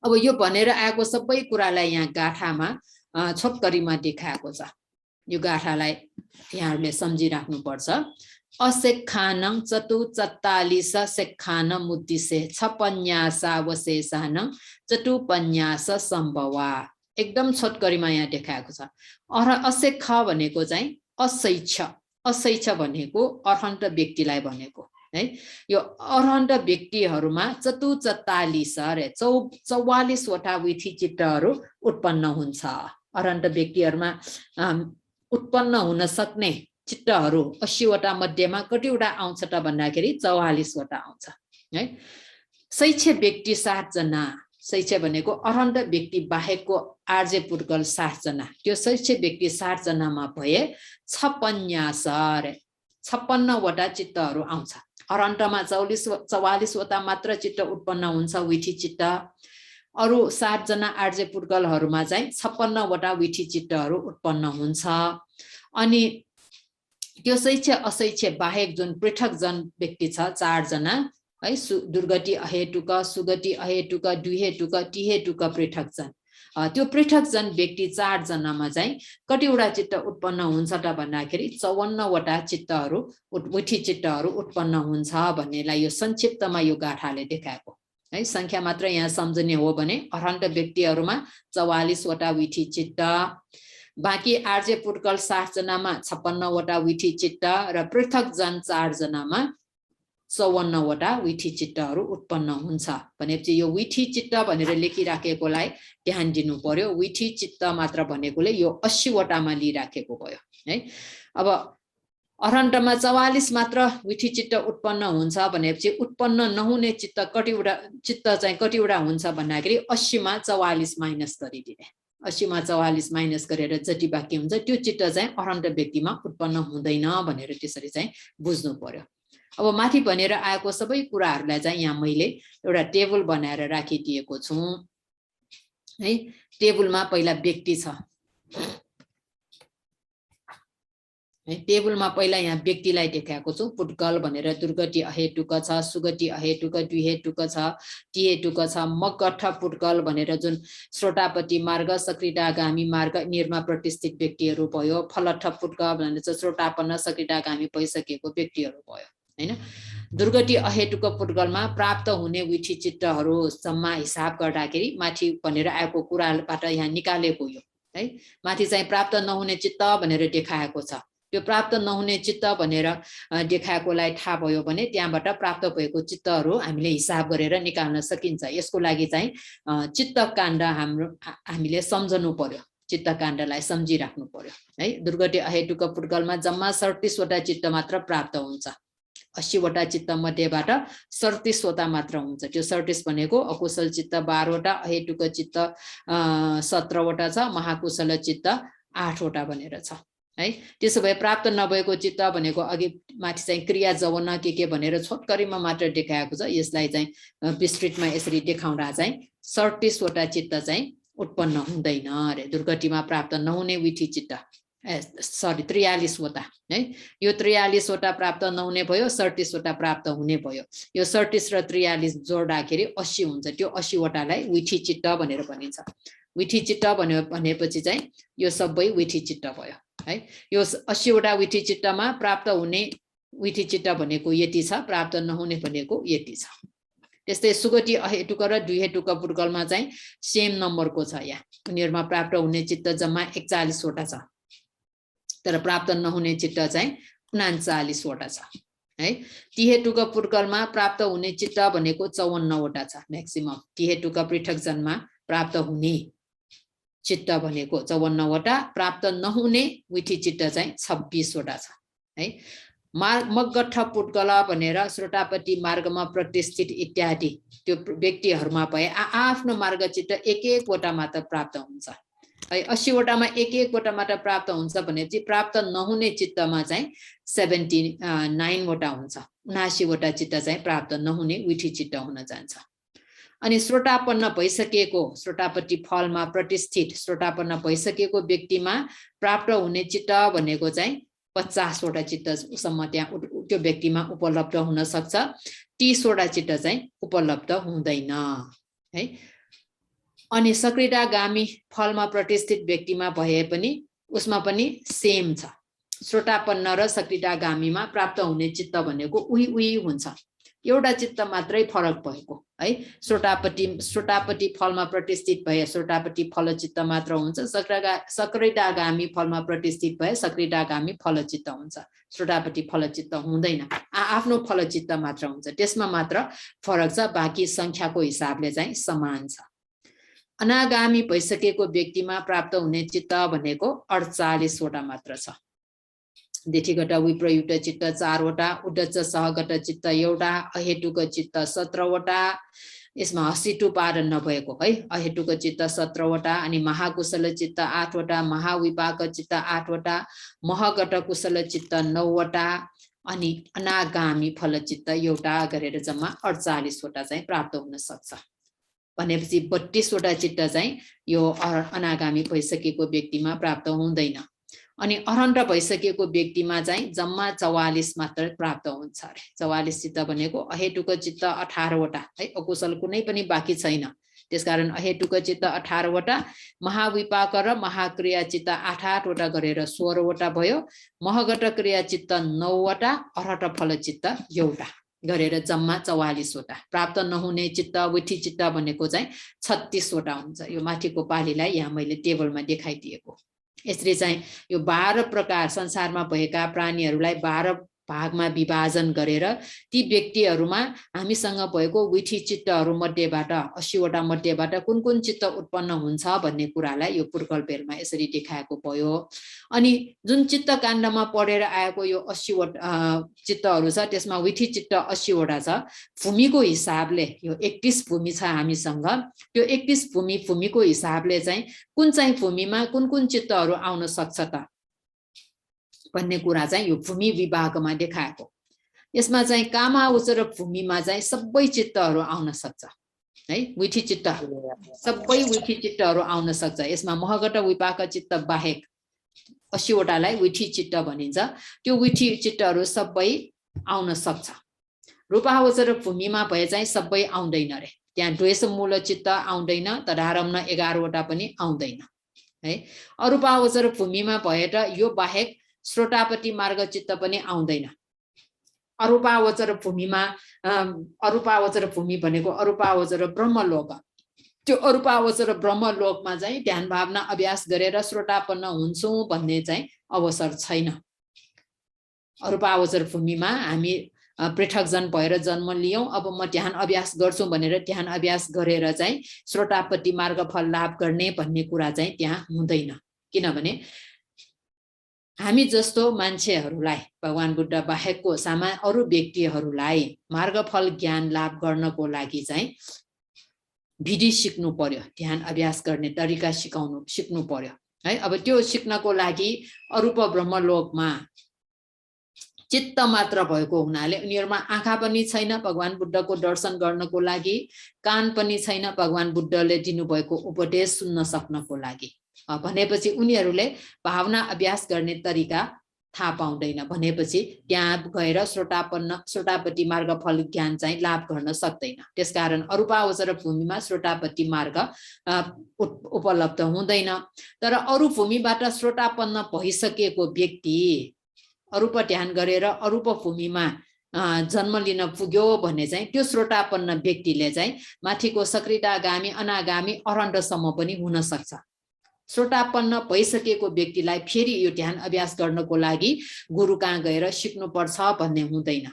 अब यो भनेर आएको सबै कुरालाई यहाँ गाथामा छोटकरीमा देखाएको छ। यो गाथालाई यहाँहरूले सम्झिराख्नु पर्छ। असेखानं चतु 44 सेखान मुद्दिसे 56 चतुपन्यास सम्भवा। एकदम छोटकरीमा यहाँ देखाएको छ। असेख भनेको चाहिँ असैक्ष भनेको अरहन्त व्यक्तिलाई भनेको है। यो अरहन्त व्यक्तिहरूमा 44 वटा विधि चित्तहरू उत्पन्न हुन्छ। अरहन्त व्यक्तिहरूमा उत्पन्न हुन सक्ने चित्तहरू 80 वटा मध्येमा कतिवटा आउँछ त भन्दाखेरि 44 वटा आउँछ है। शैक्ष व्यक्ति 7 जना। शैक्ष भनेको अरहन्त व्यक्ति बाहेकको आर्य पुर्कल 7 जना। त्यो शैक्ष व्यक्ति 7 जनामा भए 56 वटा चित्तहरू आउँछ। अरहन्तमा 44 वटा मात्र चित्त उत्पन्न हुन्छ विधि चित्त। अरू 7 जना आर्य पुर्कलहरूमा चाहिँ 56 वटा विधि चित्तहरू उत्पन्न हुन्छ। अनि त्यो शैक्ष असैक्ष बाहेक जुन पृथक जन व्यक्ति छ 4 जना है। दुर्गति अहेतुक, सुगति अहेतुक, दुहेतुक, तिहेतुक पृथक जन। त्यो पृथक जन व्यक्ति 4 जनामा चाहिँ कतिवटा चित्त उत्पन्न हुन्छ त भन्दाखेरि 54 वटा चित्तहरू विधि चित्तहरू उत्पन्न हुन्छ भन्नेलाई यो संक्षिप्तमा यो गाथाले देखाएको है। संख्या मात्र यहाँ सम्झने हो भने अरहन्त व्यक्तिहरूमा 44 वटा विधि चित्त, बाँकी आर्य पुर्कल 7 जनामा 56 वटा विधि चित्त र पृथक जन 4 जनामा 54 वटा विधि चित्तहरू उत्पन्न हुन्छ। भनेपछि यो विधि चित्त भनेर लेखिराखेकोलाई ध्यान दिनु पर्यो। विधि चित्त मात्र भनेकोले यो 80 वटामा लिइराखेको भयो है। अब अरहन्तमा 44 मात्र विधि चित्त उत्पन्न हुन्छ भनेपछि उत्पन्न नहुने चित्त कतिवटा हुन्छ भन्दाखेरि 80 मा 44 माइनस गरिदिने। 80 मा 44 माइनस गरेर जति बाँकी हुन्छ त्यो चित्त चाहिँ अरहन्त व्यक्तिमा उत्पन्न हुँदैन भनेर त्यसरी चाहिँ बुझ्नु पर्यो। अब माथि भनेर आएको सबै कुराहरूलाई चाहिँ यहाँ मैले एउटा टेबल बनाएर राखिदिएको छु है। टेबलमा पहिला व्यक्ति छ है। टेबलमा पहिला यहाँ व्यक्तिलाई देखाएको छु। पुट्कल भनेर दुर्गति अहेतुक छ, सुगति अहेतुक, द्विहेतुक छ, तिहेतुक छ। मगठ पुट्कल भनेर जुन श्रोतापट्टि मार्ग सक्रियतागामी मार्ग निर्मा प्रतिष्ठित व्यक्तिहरू भयो। फलठ पुट्कल भनेर चाहिँ श्रोतापन्न सक्रियतागामी भइसकेको व्यक्तिहरू भयो हैन। दुर्गति अहेतुक पुट्कलमा प्राप्त हुने विधि चित्तहरू सम्म हिसाब गर्दाखेरि माथि भनेर आएको कुराबाट यहाँ निकालेको यो है। माथि चाहिँ प्राप्त नहुने चित्त भनेर देखाएको छ। त्यो प्राप्त नहुने चित्त भनेर देखाएकोलाई थाहा भयो भने त्यहाँबाट प्राप्त भएको चित्तहरू हामीले हिसाब गरेर निकाल्न सकिन्छ। यसको लागि चाहिँ चित्त काण्ड हामीले सम्झनु पर्यो। चित्तकाण्डलाई सम्झिराख्नु पर्यो है। दुर्गति अहेतुक पुड्कलमा जम्मा 37 वटा चित्त मात्र प्राप्त हुन्छ। 80 वटा चित्त मध्येबाट 37 वटा मात्र हुन्छ। त्यो 37 भनेको अकुशल चित्त 12 वटा, अहेतुक चित्त 17 वटा छ, महाकुशल चित्त 8 वटा भनेर छ है। त्यसो भए प्राप्त नभएको चित्त भनेको अघि माथि चाहिँ क्रिया जवन के भनेर छोटकरीमा मात्र देखाएको छ। यसलाई चाहिँ विस्तृतमा यसरी देखाउँदा चाहिँ 37 वटा चित्त चाहिँ उत्पन्न हुँदैन अरे। दुर्गतिमा प्राप्त नहुने विठी चित्त 43 वटा है। यो 43 वटा प्राप्त नहुने भयो, 37 वटा प्राप्त हुने भयो। यो 37 र 43 जोड्दाखेरि 80 हुन्छ। त्यो 80 वटालाई विठी चित्त भनेर भनिन्छ। विठी चित्त भनेपछि चाहिँ यो सबै विठी चित्त भयो है। यो 80 वटा विठी चित्तमा प्राप्त हुने विठी चित्त भनेको यति छ, प्राप्त नहुने भनेको यति छ। त्यस्तै सुगति अहेतुक र द्विहेतुक पुड्कलमा चाहिँ सेम नम्बरको छ। यहाँ उनीहरुमा प्राप्त हुने चित्त जम्मा 41 वटा छ, तर प्राप्त नहुने चित्त चाहिँ 39 वटा छ है। तिहेतुक पुड्कलमा प्राप्त हुने चित्त भनेको 54 वटा छ म्याक्सिमम। तिहेतुक पृथक जन्ममा प्राप्त हुने चित्त भनेको 54 वटा, प्राप्त नहुने विठी चित्त चाहिँ 26 वटा छ है। मगठ पुड्कल भनेर श्रोतापट्टि मार्गमा प्रतिष्ठित इत्यादि त्यो व्यक्तिहरुमा भए आफ्नो मार्ग चित्त एक वटा मात्र प्राप्त हुन्छ है। 80 वटामा एक वटा मात्र प्राप्त हुन्छ भने चाहिँ प्राप्त नहुने चित्तमा चाहिँ 79 वटा हुन्छ। 79 वटा चित्त चाहिँ प्राप्त नहुने विठी चित्त हुन जान्छ। अनि श्रोतापन्न भइसकेको, श्रोतापट्टि फलमा प्रतिष्ठित श्रोतापन्न भइसकेको व्यक्तिमा प्राप्त हुने चित्त भनेको चाहिँ 50 वटा चित्तसम्म त्यहाँ त्यो व्यक्तिमा उपलब्ध हुन सक्छ। 30 वटा चित्त चाहिँ उपलब्ध हुँदैन है। अनि सक्रियतागामी फलमा प्रतिष्ठित व्यक्तिमा भए पनि उसमा पनि सेम छ। श्रोतापन्न र सक्रियतागामीमा प्राप्त हुने चित्त भनेको उही हुन्छ। एउटा चित्त मात्रै फरक भएको है। श्रोतापट्टि फलमा प्रतिष्ठित भए श्रोतापट्टि फल चित्त मात्र हुन्छ। सक्रियतागामी फलमा प्रतिष्ठित भए सक्रियतागामी फल चित्त हुन्छ। श्रोतापट्टि फल चित्त हुँदैन, आफ्नो फल चित्त मात्र हुन्छ। त्यसमा मात्र फरक छ, बाँकी संख्याको हिसाबले चाहिँ समान छ। अनागामी भइसकेको व्यक्तिमा प्राप्त हुने चित्त भनेको 48 वटा मात्र छ। देखिगत विप्रयुक्त चित्त 4 वटा, उद्दच्च सहगत चित्त एउटा, अहेतुक चित्त 17 वटा, यसमा हसिटु पार नभएको है। अहेतुक चित्त 17 वटा, अनि महाकुशल चित्त 8 वटा, महाविपाक चित्त 8 वटा, महगत कुशल चित्त 9 वटा, अनि अनागामी फल चित्त एउटा गरेर जम्मा 48 वटा चाहिँ प्राप्त हुन सक्छ। भनेपछि 32 वटा चित्त चाहिँ यो अनागामी भइसकेको व्यक्तिमा प्राप्त हुँदैन। अनि अरहन्त भइसकेको व्यक्तिमा चाहिँ जम्मा 44 मात्र प्राप्त हुन्छ अरे। 44 चित्त भनेको अहेतुक चित्त 18 वटा है। अकुशल कुनै पनि बाँकी छैन, त्यसकारण अहेतुक चित्त 18 वटा, महाविपाक र महाक्रिया चित्त 8 वटा गरेर 16 वटा भयो। महगत क्रिया चित्त 9 वटा, अरहत फल चित्त एउटा गरेर जम्मा 44 वटा। प्राप्त नहुने चित्त विठी चित्त भनेको चाहिँ 36 वटा हुन्छ। यो माथिको पालीलाई यहाँ मैले टेबलमा देखाइदिएको। यसरी चाहिँ यो 12 प्रकार संसारमा भएका प्राणीहरूलाई 12 भागमा विभाजन गरेर ती व्यक्तिहरुमा हामीसँग भएको विठी चित्तहरु मध्येबाट 80 वटा मध्येबाट कुन कुन चित्त उत्पन्न हुन्छ भन्ने कुरालाई यो पुड्कल बेलमा यसरी देखाएको भयो। अनि जुन चित्त काण्डमा पढेर आएको यो 80 वटा चित्तहरु छ त्यसमा विठी चित्त 80 वटा छ। भूमिको हिसाबले यो 31 भूमि छ हामीसँग। त्यो 31 भूमिको हिसाबले चाहिँ कुन भूमिमा कुन चित्तहरु आउन सक्छ त भन्ने कुरा चाहिँ यो भूमि विभागमा देखाएको। यसमा चाहिँ कामावचर भूमिमा चाहिँ सबै चित्तहरु आउन सक्छ है। विठी चित्त सबै विठी चित्तहरु आउन सक्छ। यसमा महगत विपाक चित्त बाहेक 80 वटालाई विठी चित्त भनिन्छ। त्यो विठी चित्तहरु सबै आउन सक्छ। रूपावचर भूमिमा भए चाहिँ सबै आउँदैन रे। त्यहाँ द्वेष मूल चित्त आउँदैन, तदारम्न 11 वटा पनि आउँदैन है। अरूपावचर भूमिमा भएर यो बाहेक श्रोतापट्टि मार्ग चित्त पनि आउँदैन। अरूपावचर भूमि भनेको अरूपावचर ब्रह्मलोक। त्यो अरूपावचर ब्रह्मलोकमा चाहिँ ध्यान भावना अभ्यास गरेर श्रोतापन्न हुन्छौं भन्ने चाहिँ अवसर छैन। अरूपावचर भूमिमा हामी पृथकजन भएर जन्म लियौं, अब म ध्यान अभ्यास गर्छु भनेर ध्यान अभ्यास गरेर चाहिँ श्रोतापट्टि मार्गफल लाभ गर्ने भन्ने कुरा चाहिँ त्यहाँ हुँदैन। किनभने हामी जस्तो मान्छेहरूलाई भगवान बुद्ध बाहेकको अरू व्यक्तिहरूलाई मार्गफल ज्ञान लाभ गर्नको लागि चाहिँ विधि सिक्नु पर्यो, ध्यान अभ्यास गर्ने तरिका सिक्नु पर्यो है। अब त्यो सिक्नको लागि अरूप ब्रह्मलोकमा चित्त मात्र भएको हुनाले उनीहरुमा आँखा पनि छैन भगवान बुद्धको दर्शन गर्नको लागि, कान पनि छैन भगवान बुद्धले दिनुभएको उपदेश सुन्न सक्नको लागि। भनेपछि उनीहरूले भावना अभ्यास गर्ने तरिका थाहा पाउँदैन, भनेपछि त्यहाँ गएर श्रोतापट्टि मार्गफल ज्ञान चाहिँ लाभ गर्न सक्दैन। त्यसकारण अरूपावचर भूमिमा श्रोतापट्टि मार्ग उपलब्ध हुँदैन। तर अरू भूमिबाट श्रोतापन्न भइसकेको व्यक्ति अरूप ध्यान गरेर अरूप भूमिमा जन्म लिन पुग्यो भने चाहिँ त्यो श्रोतापन्न व्यक्तिले चाहिँ माथिको सक्रियतागामी अनागामी अरण्डसम्म पनि हुन सक्छ। श्रोतापन्न भइसकेको व्यक्तिलाई फेरि यो ध्यान अभ्यास गर्नको लागि गुरु कहाँ गएर सिक्नुपर्छ भन्ने हुँदैन।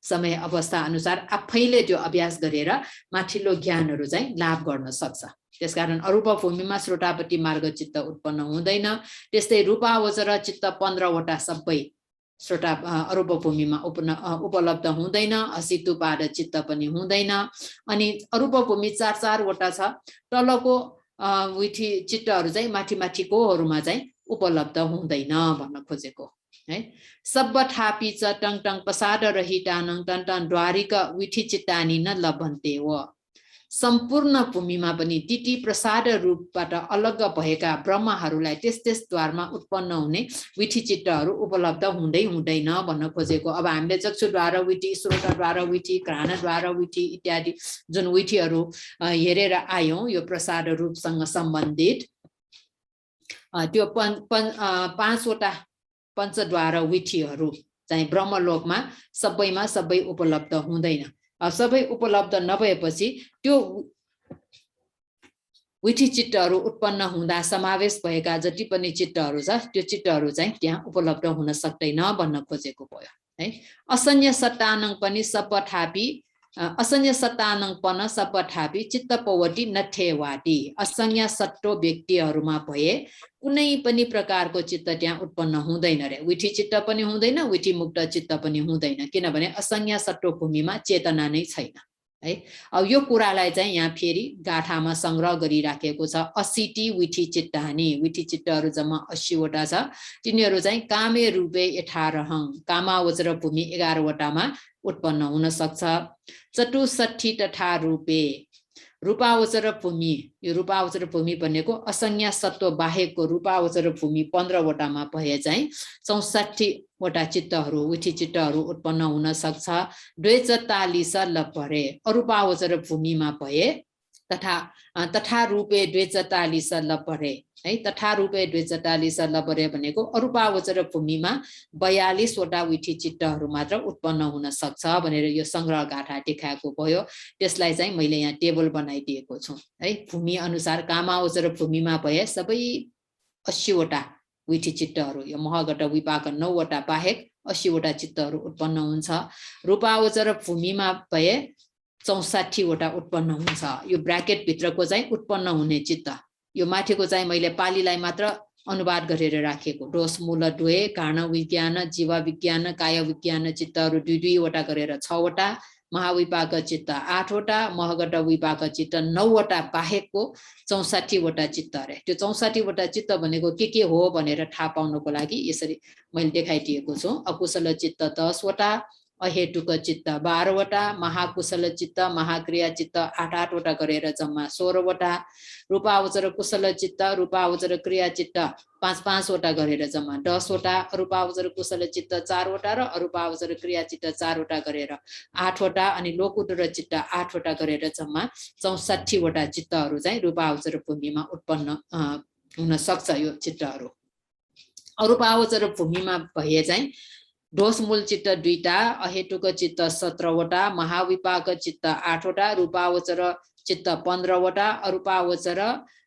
समय अवस्था अनुसार आफैले त्यो अभ्यास गरेर माथिल्लो ज्ञानहरू चाहिँ लाभ गर्न सक्छ। त्यसकारण अरूप भूमिमा श्रोतापट्टि मार्ग चित्त उत्पन्न हुँदैन। त्यस्तै रूपावचर चित्त 15 वटा सबै श्रोता अरूप भूमिमा उपलब्ध हुँदैन। असितुपाद चित्त पनि हुँदैन। अनि अरूप भूमि 4 वटा छ। तलको विठी चित्तहरू चाहिँ माथिकोहरूमा चाहिँ उपलब्ध हुँदैन भन्न खोजेको है। सब थापी च टङ टङ प्रसाद रहितानं टन टन द्वारिक विठी चित्तानी न लभन्ते व। सम्पूर्ण भूमिमा पनि तिति प्रसाद रूपबाट अलग भएका ब्रह्महरूलाई त्यस द्वारमा उत्पन्न हुने विठी चित्तहरू उपलब्ध हुँदैन भन्न खोजेको। अब हामीले चक्षुद्वार विठी, श्रोतद्वार विठी, घ्राणद्वार विठी इत्यादि जुन विठीहरू हेरेर आयौं यो प्रसाद रूपसँग सम्बन्धित त्यो 5 वटा पञ्चद्वार विठीहरू चाहिँ ब्रह्मलोकमा सबै उपलब्ध हुँदैन। सबै उपलब्ध नभएपछि त्यो विठी चित्तहरू उत्पन्न हुँदा समावेश भएका जति पनि चित्तहरू छ त्यो चित्तहरू चाहिँ त्यहाँ उपलब्ध हुन सक्दैन भन्न खोजेको भयो है। असंज्ञ सत्तानं पनि सपथापि असंज्ञ सत्तानं पन सपथापि चित्त पवटी नठेवाटी। असंज्ञ सट्टो व्यक्तिहरूमा भए कुनै पनि प्रकारको चित्त त्यहाँ उत्पन्न हुँदैन रे। विठी चित्त पनि हुँदैन, विठी मुक्त चित्त पनि हुँदैन, किनभने असंज्ञ सट्टो भूमिमा चेतना नै छैन है। अब यो कुरालाई चाहिँ यहाँ फेरि गाथामा संग्रह गरिराखेको छ। 80 विठी चित्तानी, विठी चित्तहरू जम्मा 80 वटा छ। तिनीहरू चाहिँ कामे रूपे 18 कामावचर भूमि 11 वटामा उत्पन्न हुन सक्छ। 64 तथा रूपे रूपावचर भूमि, यो रूपावचर भूमि भनेको असंज्ञ सत्व बाहेकको रूपावचर भूमि 15 वटामा भए चाहिँ 64 वटा चित्तहरू विठी चित्तहरू उत्पन्न हुन सक्छ। 42 लभरे अरूपावचर भूमिमा भए तथा रूपे 42 लभरे है। तथा रूपे 42 लभरे भनेको अरूपावचर भूमिमा 42 वटा विठी चित्तहरू मात्र उत्पन्न हुन सक्छ भनेर यो संग्रह गाथा देखाएको भयो। त्यसलाई चाहिँ मैले यहाँ टेबल बनाइदिएको छु है। भूमि अनुसार कामावचर भूमिमा भए सबै 80 वटा विठी चित्तहरू, यो महगट विपाक 9 वटा बाहेक 80 वटा चित्तहरू उत्पन्न हुन्छ। रूपावचर भूमिमा भए 64 वटा उत्पन्न हुन्छ। यो ब्र्याकेट भित्रको चाहिँ उत्पन्न हुने चित्त, यो माथिको चाहिँ मैले पालीलाई मात्र अनुवाद गरेर राखेको। दोष मूल द्वे घाण विज्ञान जीव विज्ञान काय विज्ञान चित्तहरू 2 वटा गरेर 6 वटा, महाविपाक चित्त 8 वटा, महगट विपाक चित्त 9 वटा बाहेकको 64 वटा चित्त अरे। त्यो 64 वटा चित्त भनेको के हो भनेर थाहा पाउनको लागि यसरी मैले देखाइदिएको छु। अकुशल चित्त 10 वटा, अहेतुक चित्त 12 वटा, महाकुशल चित्त महाक्रिया चित्त 8 वटा गरेर जम्मा 16 वटा, रूपावचर कुशल चित्त रूपावचर क्रिया चित्त 5 वटा गरेर जम्मा 10 वटा, रूपावचर कुशल चित्त 4 वटा र रूपावचर क्रिया चित्त 4 वटा गरेर 8 वटा, अनि लोकुटर चित्त 8 वटा गरेर जम्मा 64 वटा चित्तहरू चाहिँ रूपावचर भूमिमा उत्पन्न हुन सक्छ। यो चित्तहरू अरूपावचर भूमिमा भए चाहिँ दोष मूल चित्त 2टा, अहेतुक चित्त 17 वटा, महाविपाक चित्त 8 वटा, रूपावचर चित्त 15 वटा, अरूपावचर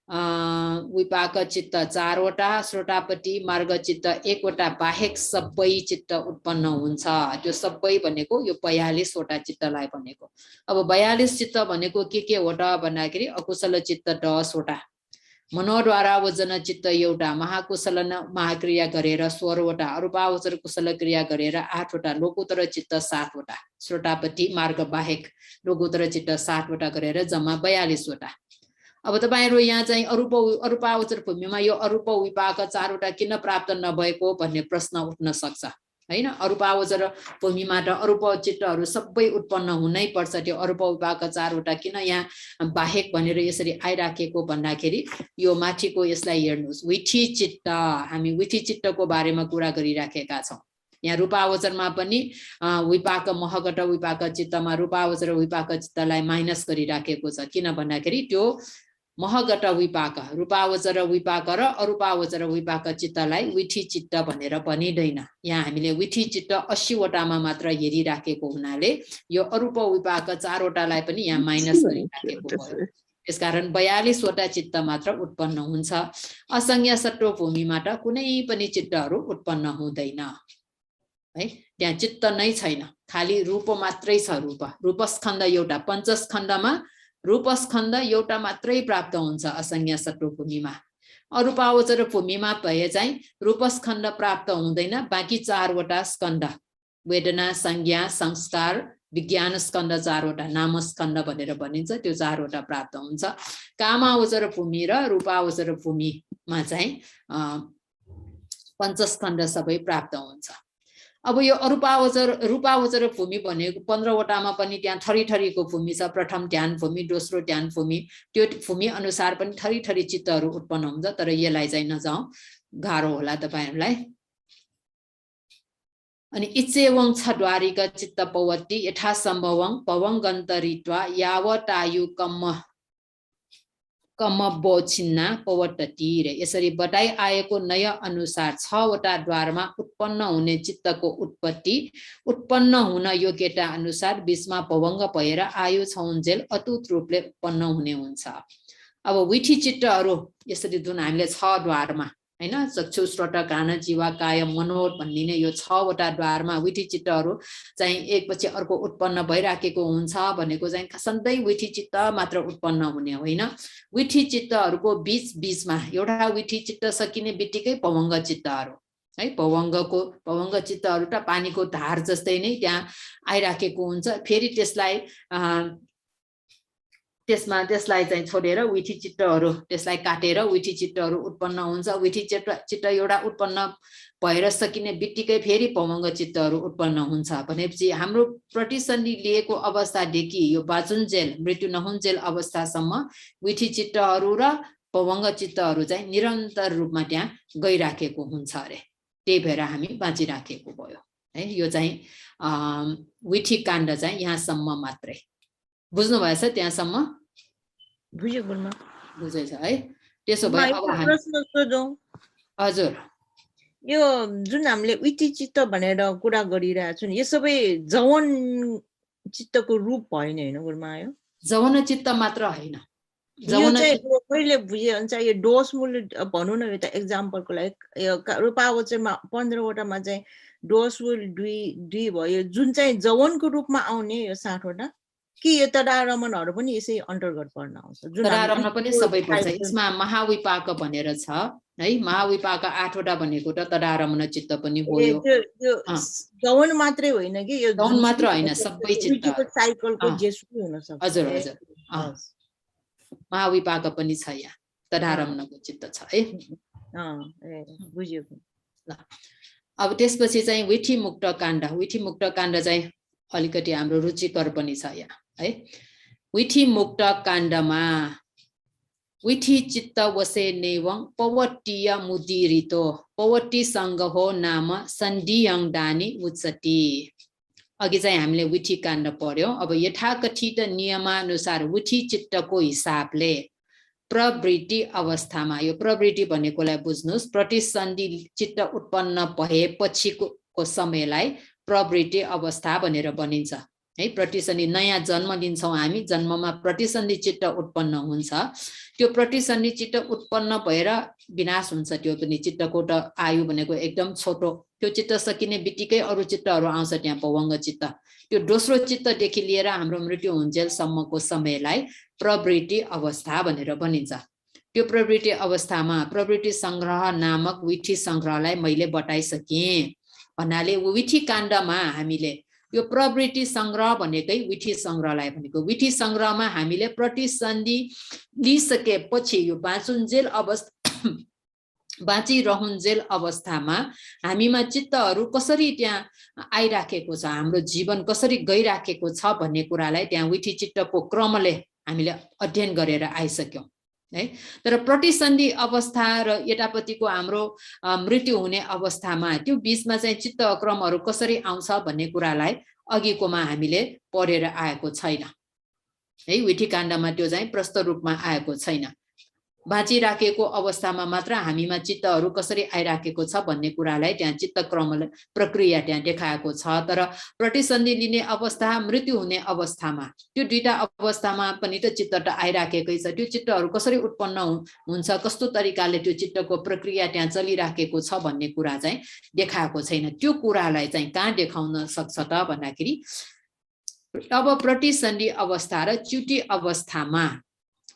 विपाक चित्त 4 वटा, श्रोतापट्टि मार्ग चित्त 1 वटा बाहेक सबै चित्त उत्पन्न हुन्छ। त्यो सबै भनेको यो 42 वटा चित्तलाई भनेको। अब 42 चित्त भनेको के वटा भन्दाखेरि अकुशल चित्त 10 वटा, मनोद्वारा वजन चित्त एउटा, महाकुशल महाक्रिया गरेर 16 वटा, अरूपावचर कुशल क्रिया गरेर 8 वटा, लोकोत्तर चित्त 7 वटा, श्रोतापट्टि मार्ग बाहेक लोकोत्तर चित्त 7 वटा गरेर जम्मा 42 वटा। अब तपाईहरु यहाँ चाहिँ अरूपावचर भूमिमा यो अरूप विपाक 4 वटा किन प्राप्त नभएको भन्ने प्रश्न उठ्न सक्छ हैन। अरूपावचर भूमिबाट अरूप चित्तहरु सबै उत्पन्न हुनै पर्छ, त्यो अरूप विपाक 4 वटा किन यहाँ बाहेक भनेर यसरी आइराखेको भन्दाखेरि यो माथिको यसलाई हेर्नुस्, विठी चित्त, हामी विठी चित्तको बारेमा कुरा गरिराखेका छौं। यहाँ रूपावचरमा पनि विपाक महगट विपाक चित्तमा रूपावचर विपाक चित्तलाई माइनस गरिराखेको छ, किन भन्दाखेरि त्यो महगट विपाक रूपावचर विपाक र अरूपावचर विपाक चित्तलाई विठी चित्त भनेर भनिदैन। यहाँ हामीले विठी चित्त 80 वटामा मात्र हेरिराखेको हुनाले यो अरूप विपाक 4 वटालाई पनि यहाँ माइनस गरिराखेको भयो। त्यसकारण 42 वटा चित्त मात्र उत्पन्न हुन्छ। असंज्ञ सट्टो भूमिबाट कुनै पनि चित्तहरु उत्पन्न हुँदैन है, त्यहाँ चित्त नै छैन, खाली रूप मात्रै छ। रूपस्कन्ध एउटा, पञ्चस्कन्धमा रूपस्कन्ध एउटा मात्रै प्राप्त हुन्छ असंज्ञ सट्टो भूमिमा। अरूपावचर भूमिमा भए चाहिँ रूपस्कन्ध प्राप्त हुँदैन, बाँकी 4 वटा स्कन्ध, वेदना, संज्ञा, संस्कार, विज्ञान स्कन्ध 4 वटा, नामस्कन्ध भनेर भनिन्छ, त्यो 4 वटा प्राप्त हुन्छ। कामावचर भूमि र रूपावचर भूमिमा चाहिँ पञ्चस्कन्ध सबै प्राप्त हुन्छ। अब यो रूपावचर भूमि भनेको 15 वटामा पनि त्यहाँ थरी थरीको भूमि छ, प्रथम ध्यान भूमि, दोस्रो ध्यान भूमि, त्यो भूमि अनुसार पनि थरी थरी चित्तहरु उत्पन्न हुन्छ। तर यसलाई चाहिँ नजाउँ, गाह्रो होला तपाईहरुलाई। अनि इच्छेवं छद्वारिक चित्त पवत्ति यथा सम्भवं पवंगन्तरित्वा यावतायु कम बोचिन्ना पवट्टति रे। यसरी बताइ आएको नय अनुसार 6 वटा द्वारमा उत्पन्न हुने चित्तको उत्पत्ति उत्पन्न हुन योग्यता अनुसार बीचमा पवंग भएर आयु छौन्जेल अतुट रूपले उत्पन्न हुने हुन्छ। अब विठी चित्तहरु यसरी जुन हामीले 6 द्वारमा हैन, चक्षु, श्रोत, घ्राण, जीवा, काय, मनोर भन्ने यो 6 वटा द्वारमा विठी चित्तहरु चाहिँ एकपछि अर्को उत्पन्न भइराखेको हुन्छ भनेको चाहिँ सधैँ विठी चित्त मात्र उत्पन्न हुने होइन। विठी चित्तहरुको बीचमा एउटा विठी चित्त सकिने बित्तिकै पवंग चित्तहरु है, पवंग चित्तहरु त पानीको धार जस्तै नै त्यहाँ आइराखेको हुन्छ। फेरि त्यसलाई चाहिँ छोडेर विठी चित्तहरु त्यसलाई काटेर विठी चित्तहरु उत्पन्न हुन्छ। विठी चित्त एउटा उत्पन्न भएर सकिने बित्तिकै फेरि पवंग चित्तहरु उत्पन्न हुन्छ भनेपछि हाम्रो प्रतिसन्धि लिएको अवस्थादेखि यो बाजुन्जेल मृत्यु नहुन्जेल अवस्थासम्म विठी चित्तहरु र पवंग चित्तहरु चाहिँ निरन्तर रूपमा त्यहाँ गइराखेको हुन्छ अरे, त्यही भएर हामी बाँचिराखेको भयो है। यो चाहिँ विठी काण्ड चाहिँ यहाँसम्म मात्रै बुझ्नु भएछ, त्यहाँसम्म बुझेछ है। त्यसो भए अब हामी हजुर यो जुन हामीले विठी चित्त भनेर कुरा गरिरहेको छौं, यो सबै जवन चित्तको रूप होइन हैन गुरुमा? यो जवन चित्त मात्र होइन, मैले बुझे अनुसार यो डोस मूल्य भनौँ न, यो त एक्जाम्पलको लागि यो रूपावचरमा 15 वटामा चाहिँ डोस मूल्य 2 भयो, जुन चाहिँ जवनको रूपमा आउने यो 60 वटा, कि यो तदारमणहरु पनि यसै अन्तर्गत पर्न आउँछ? तदारमण पनि सबै पर्छ। यसमा महाविपाक भनेर छ है, महाविपाक 8 वटा भनेको त तदारमण चित्त पनि भयो। जवन मात्रै होइन कि यो जवन मात्र होइन, सबै चित्त साइकलको जेसुकै हुन सक्छ। हजुर हजुर, महाविपाक पनि छ, यहाँ तदारमणको चित्त छ है। बुझ्यो। अब त्यसपछि चाहिँ विठी मुक्त काण्ड। विठी मुक्त काण्ड चाहिँ अलिकति हाम्रो रुचिकर पनि छ यहाँ है। विठी मुक्त काण्डमा विठी चित्त वसे नेवं पवट्टीय मुदिरितो पवट्टी संग हो नाम सन्धियं दानी उच्चति। अघि चाहिँ हामीले विठी काण्ड पढ्यौं। अब यथाकथित नियमानुसार विठी चित्तको हिसाबले प्रवृत्ति अवस्थामा, यो प्रवृत्ति भनेकोलाई बुझ्नुस्, प्रतिसन्धि चित्त उत्पन्न भएपछिको समयलाई प्रवृत्ति अवस्था भनेर भनिन्छ। है प्रतिसन्धि नयाँ जन्म लिन्छौँ हामी जन्ममा प्रतिसन्धि चित्त उत्पन्न हुन्छ त्यो प्रतिसन्धि चित्त उत्पन्न भएर विनाश हुन्छ त्यो पनि चित्तको त आयु भनेको एकदम छोटो त्यो चित्त सकिने बित्तिकै अरु चित्तहरू आउँछ त्यहाँ भवंग चित्त त्यो दोस्रो चित्तदेखि लिएर हाम्रो मृत्यु हुन्जेलसम्मको समयलाई प्रवृत्ति अवस्था भनेर भनिन्छ त्यो प्रवृत्ति अवस्थामा प्रवृत्ति संग्रह नामक विधि संग्रहलाई मैले बताइसकेँ भन्नाले विधि काण्डमा हामीले यो प्रवृत्ति संग्रह भनेकै विधि संग्रहलाई भनेको विधि संग्रहमा हामीले प्रतिसन्धि लिइसकेपछि यो बाँचुन्जेल अवस्था बाँचिरहुन्जेल अवस्थामा हामीमा चित्तहरू कसरी त्यहाँ आइराखेको छ हाम्रो जीवन कसरी गइराखेको छ भन्ने कुरालाई त्यहाँ विधि चित्तको क्रमले हामीले अध्ययन गरेर आइसक्यौं है तर प्रतिसन्धि अवस्था र यतापतिको हाम्रो मृत्यु हुने अवस्थामा त्यो बीचमा चाहिँ चित्त क्रमहरू कसरी आउँछ भन्ने कुरालाई अघिकोमा हामीले पढेर आएको छैन है विधि काण्डमा त्यो चाहिँ प्रस्त रूपमा आएको छैन बाँचिराखेको अवस्थामा मात्र हामीमा चित्तहरू कसरी आइराखेको छ भन्ने कुरालाई त्यहाँ चित्त क्रम प्रक्रिया त्यहाँ देखाएको छ तर प्रतिसन्धि लिने अवस्था मृत्यु हुने अवस्थामा त्यो दुईटा अवस्थामा पनि त चित्त त आइराखेकै छ त्यो चित्तहरू कसरी उत्पन्न हुन्छ कस्तो तरिकाले त्यो चित्तको प्रक्रिया त्यहाँ चलिराखेको छ भन्ने कुरा चाहिँ देखाएको छैन त्यो कुरालाई चाहिँ कहाँ देखाउन सक्छ त भन्दाखेरि अब प्रतिसन्धि अवस्था र च्युति अवस्थामा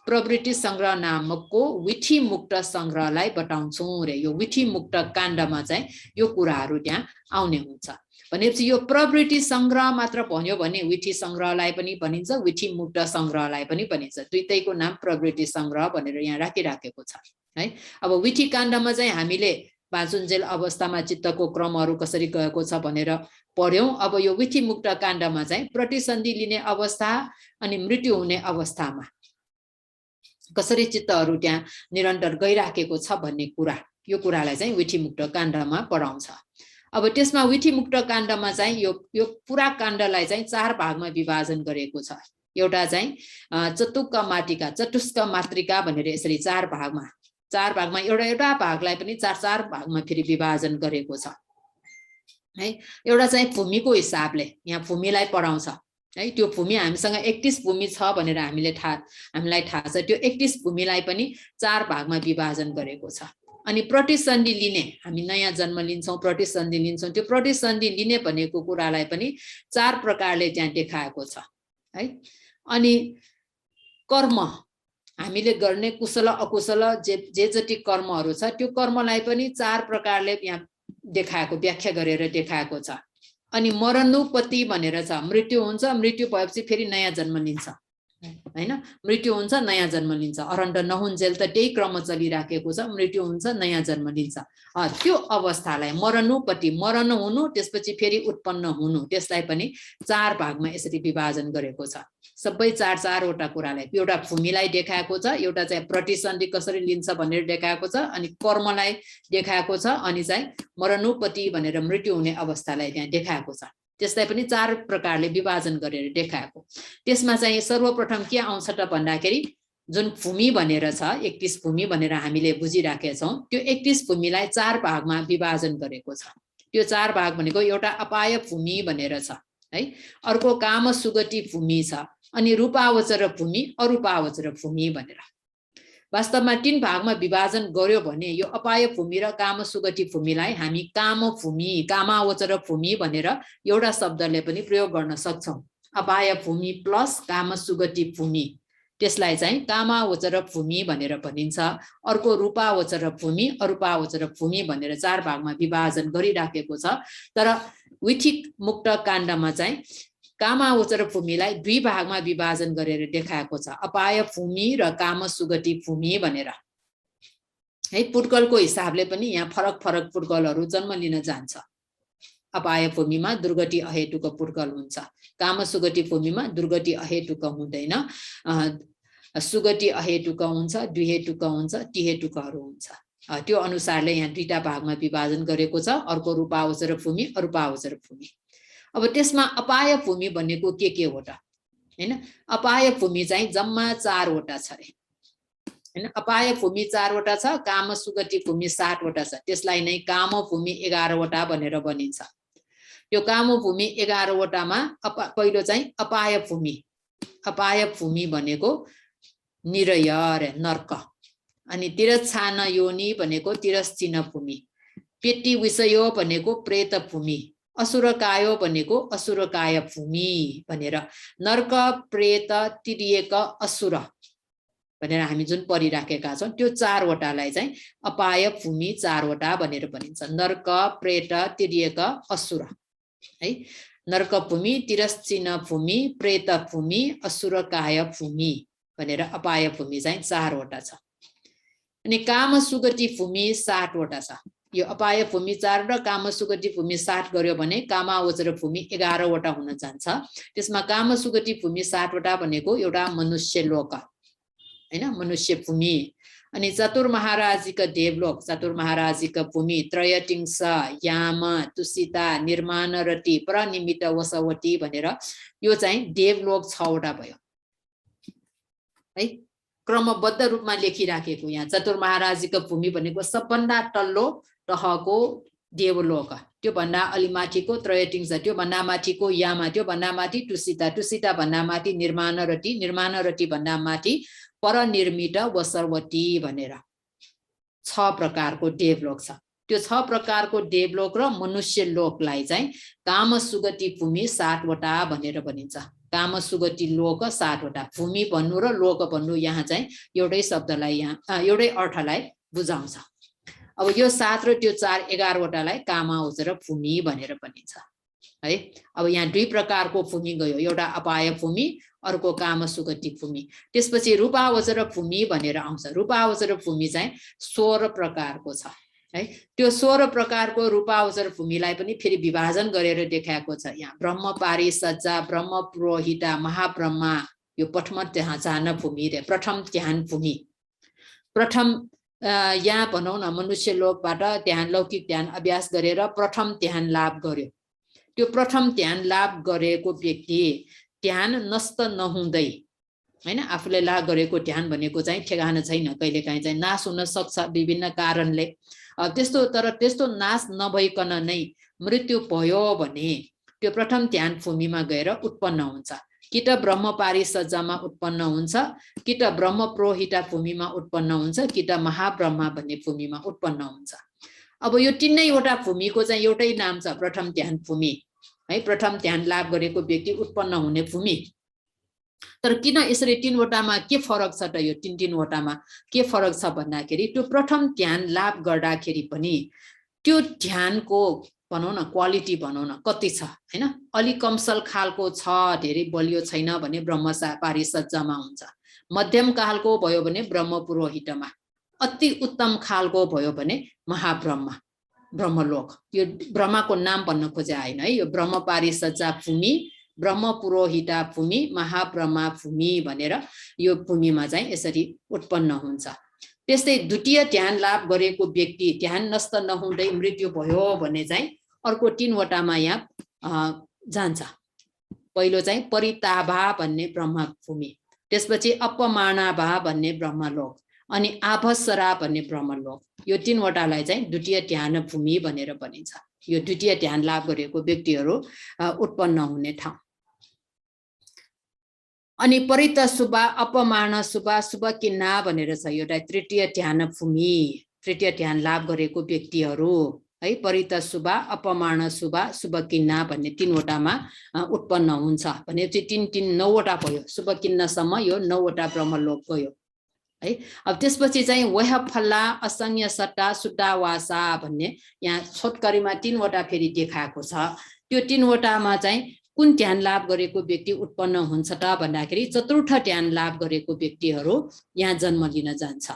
प्रवृत्ति संग्रह नामकको विधि मुक्त संग्रहलाई बताउँछौं रे यो विधि मुक्त काण्डमा चाहिँ यो कुराहरू त्यहाँ आउने हुन्छ भनेपछि यो प्रवृत्ति संग्रह मात्र भन्यो भने विधि संग्रहलाई पनि भनिन्छ विधि मुक्त संग्रहलाई पनि भनिन्छ दुईटैको नाम प्रवृत्ति संग्रह भनेर यहाँ राखिराखेको छ है अब विधि काण्डमा चाहिँ हामीले बाँचुन्जेल अवस्थामा चित्तको क्रमहरू कसरी गएको छ भनेर पढ्यौं अब यो विधि मुक्त काण्डमा चाहिँ प्रतिसन्धि लिने अवस्था अनि मृत्यु हुने अवस्थामा कसरी चित्तहरू त्यहाँ निरन्तर गइराखेको छ भन्ने कुरा यो कुरालाई चाहिँ विधि मुक्त काण्डमा पढाउँछ अब त्यसमा विधि मुक्त काण्डमा चाहिँ यो पुरा काण्डलाई चाहिँ 4 भागमा विभाजन गरेको छ एउटा चाहिँ चतुक्क मातृका चतुष्क मातृका भनेर यसरी 4 भागमा एउटा भागलाई पनि 4 भागमा फेरि विभाजन गरेको छ है एउटा चाहिँ भूमिको हिसाबले यहाँ भूमिलाई पढाउँछ है त्यो भूमि हामीसँग 31 भूमि छ भनेर हामीलाई थाहा छ त्यो 31 भूमिलाई पनि 4 भागमा विभाजन गरेको छ अनि प्रतिसन्धि लिने हामी नयाँ जन्म लिन्छौं प्रतिसन्धि लिन्छौं त्यो प्रतिसन्धि लिने भनेको कुरालाई पनि 4 प्रकारले त्यहाँ देखाएको छ है अनि कर्म हामीले गर्ने कुशल अकुशल जे जति कर्महरू छ त्यो कर्मलाई पनि 4 प्रकारले यहाँ देखाएको व्याख्या गरेर देखाएको छ अनि मरणोपति भनेर छ मृत्यु हुन्छ मृत्यु भएपछि फेरि नयाँ जन्म लिन्छ हैन मृत्यु हुन्छ नयाँ जन्म लिन्छ अरण्ड नहुन्जेल त त्यही क्रम चलिराखेको छ मृत्यु हुन्छ नयाँ जन्म लिन्छ त्यो अवस्थालाई मरणोपति मरण हुनु त्यसपछि फेरि उत्पन्न हुनु त्यसलाई पनि 4 भागमा यसरी विभाजन गरेको छ सबै 4 वटा कुरालाई एउटा भूमिलाई देखाएको छ एउटा चाहिँ प्रतिसन्धि कसरी लिन्छ भनेर देखाएको छ अनि कर्मलाई देखाएको छ अनि चाहिँ मरणोपति भनेर मृत्यु हुने अवस्थालाई त्यहाँ देखाएको छ त्यसलाई पनि 4 प्रकारले विभाजन गरेर देखाएको त्यसमा चाहिँ सर्वप्रथम के आउँछ त भन्दाखेरि जुन भूमि भनेर छ 31 भूमि भनेर हामीले बुझिराखेका छौं त्यो 31 भूमिलाई 4 भागमा विभाजन गरेको छ त्यो 4 भाग भनेको एउटा अपाय भूमि भनेर छ है अर्को काम सुगति भूमि छ अनि रूपावचर भूमि अरूपावचर भूमि भनेर वास्तवमा 3 भागमा विभाजन गर्यो भने यो अपाय भूमि र काम सुगति भूमिलाई हामी काम भूमि कामावचर भूमि भनेर एउटा शब्दले पनि प्रयोग गर्न सक्छौं अपाय भूमि प्लस काम सुगति भूमि त्यसलाई चाहिँ कामावचर भूमि भनेर भनिन्छ अर्को रूपावचर भूमि अरूपावचर भूमि भनेर 4 भागमा विभाजन गरिराखेको छ तर विधि मुक्त काण्डमा चाहिँ कामावचर भूमिलाई 2 भागमा विभाजन गरेर देखाएको छ अपाय भूमि र काम सुगति भूमि भनेर है पुर्कलको हिसाबले पनि यहाँ फरक पुर्कलहरू जन्म लिन जान्छ अपाय भूमिमा दुर्गति अहेतुक पुर्कल हुन्छ काम सुगति भूमिमा दुर्गति अहेतुक हुँदैन सुगति अहेतुक हुन्छ द्विहेतुक हुन्छ तिहेतुकहरू हुन्छ त्यो अनुसारले यहाँ 2टा भागमा विभाजन गरेको छ अर्को रूपावचर भूमि अरूपावचर भूमि अब त्यसमा अपाय भूमि भनेको के हो त हैन अपाय भूमि चाहिँ जम्मा 4 वटा छ रे हैन अपाय भूमि 4 वटा छ काम सुगति भूमि 7 वटा छ त्यसलाई नै काम भूमि 11 वटा भनेर भनिन्छ यो कामो भूमि 11 वटामा पहिलो चाहिँ अपाय भूमि भनेको निरय नर्क अनि तिरच्छान योनि भनेको तिरश्चिन भूमि पेटी विषयो भनेको प्रेत भूमि असुरकायो भनेको असुरकाय भूमि भनेर नर्क प्रेत तिर्यक असुर भनेर हामी जुन पढिराखेका छौं त्यो 4 वटालाई चाहिँ अपाय भूमि 4 वटा भनेर भनिन्छ नर्क प्रेत तिर्यक असुर है नर्क भूमि तिरश्चिन भूमि प्रेत भूमि असुरकाय भूमि भनेर अपाय भूमि चाहिँ 4 वटा छ अनि काम सुगति भूमि 60 वटा छ यो अपाय भूमि 4 र काम सुगति भूमि 60 गर्यो भने कामावचर भूमि 11 वटा हुन जान्छ त्यसमा काम सुगति भूमि 60 वटा भनेको एउटा मनुष्य लोक हैन मनुष्य भूमि अनि चतुर्महाराजिक देवलोक चतुर्महाराजिक भूमि त्रयटिंस याम तुसिता निर्माण रति प्रनिमित वसवती भनेर यो चाहिँ देवलोक 6 वटा भयो है क्रमबद्ध रूपमा लेखिराखेको यहाँ चतुर्महाराजिक भूमि भनेको सबभन्दा तल्लो तहको देवलोक त्यो भन्दा अलि माथिको त्रयटिंस त्यो भन्दा माथिको यामा त्यो भन्दा माथि तुसिता भन्दा माथि निर्माण रति भन्दा माथि परनिर्मित वसवती भनेर 6 प्रकारको देवलोक छ त्यो 6 प्रकारको देवलोक र मनुष्य लोकलाई चाहिँ काम सुगति भूमि 60 वटा भनेर भनिन्छ काम सुगति लोक 60 वटा भूमि भन्नु र लोक भन्नु यहाँ चाहिँ एउटै शब्दलाई यहाँ एउटै अर्थलाई बुझाउँछ अब यो 7 र त्यो 4 11 वटालाई कामावचर भूमि भनेर भनिन्छ है अब यहाँ दुई प्रकारको भूमि गयो एउटा अपाय भूमि अर्को काम सुगति भूमि त्यसपछि रूपावचर भूमि भनेर आउँछ रूपावचर भूमि चाहिँ 16 प्रकारको छ है त्यो 16 प्रकारको रूपावचर भूमिलाई पनि फेरि विभाजन गरेर देखाएको छ यहाँ ब्रह्म पारिसज्जा ब्रह्म पुरोहिता महाब्रह्मा यो प्रथम ध्यान भूमि रे प्रथम ध्यान भूमि प्रथम यहाँ भनौं न मनुष्य लोकबाट ध्यान लौकिक ध्यान अभ्यास गरेर प्रथम ध्यान लाभ गर्यो त्यो प्रथम ध्यान लाभ गरेको व्यक्ति ध्यान नष्ट नहुँदै हैन आफूले लाभ गरेको ध्यान भनेको चाहिँ ठेगाना छैन कहिलेकाहीँ चाहिँ नाश हुन सक्छ विभिन्न कारणले त्यस्तो नाश नभइकन नै मृत्यु भयो भने त्यो प्रथम ध्यान भूमिमा गएर उत्पन्न हुन्छ कि त ब्रह्म पारिसज्जामा उत्पन्न हुन्छ कि त ब्रह्म पुरोहिता भूमिमा उत्पन्न हुन्छ कि त महाब्रह्मा भन्ने भूमिमा उत्पन्न हुन्छ अब यो तीनैवटा भूमिको चाहिँ एउटै नाम छ प्रथम ध्यान भूमि है प्रथम ध्यान लाभ गरेको व्यक्ति उत्पन्न हुने भूमि तर किन यसरी 3 वटामा के फरक छ त यो 3 वटामा के फरक छ भन्दाखेरि त्यो प्रथम ध्यान लाभ गर्दाखेरि पनि त्यो ध्यानको भनौं न क्वालिटी भनौं न कति छ हैन अलि कमसल खालको छ धेरै बलियो छैन भने ब्रह्म पारिसज्जामा हुन्छ मध्यम कालको भयो भने ब्रह्म पुरोहितमा अति उत्तम खालको भयो भने महाब्रह्मा ब्रह्मलोक यो ब्रह्माको नाम भन्न खोजे हैन है यो ब्रह्म पारिसज्जा भूमि ब्रह्म पुरोहिता भूमि महाब्रह्मा भूमि भनेर यो भूमिमा चाहिँ यसरी उत्पन्न हुन्छ त्यस्तै द्वितीय ध्यान लाभ गरेको व्यक्ति ध्यान नष्ट नहुँदै मृत्यु भयो भने चाहिँ अर्को 3 वटामा यहाँ जान्छ पहिलो चाहिँ परिताभा भन्ने ब्रह्म भूमि त्यसपछि अपमानाभा भन्ने ब्रह्मलोक अनि आभस्सरा भन्ने ब्रह्मलोक यो 3 वटालाई चाहिँ द्वितीय ध्यान भूमि भनेर भनिन्छ यो द्वितीय ध्यान लाभ गरेको व्यक्तिहरू उत्पन्न हुने ठाउँ अनि परित सुबा अपमान सुबा शुभ किन्ना भनेर छ एउटा तृतीय ध्यान भूमि तृतीय ध्यान लाभ गरेको व्यक्तिहरू है परित सुबा अपमान सुबा शुभ किन्ना भन्ने 3 वटामा उत्पन्न हुन्छ भने चाहिँ 3 9 वटा भयो शुभ किन्नसम्म यो 9 वटा ब्रह्मलोक गयो है अब त्यसपछि चाहिँ वह फल्ला असंज्ञ सट्टा सुट्टावासा भन्ने यहाँ छोटकरीमा 3 वटा फेरि देखाएको छ त्यो 3 वटामा चाहिँ कुन ध्यान लाभ गरेको व्यक्ति उत्पन्न हुन्छ त भन्दाखेरि चतुर्थ ध्यान लाभ गरेको व्यक्तिहरू यहाँ जन्म लिन जान्छ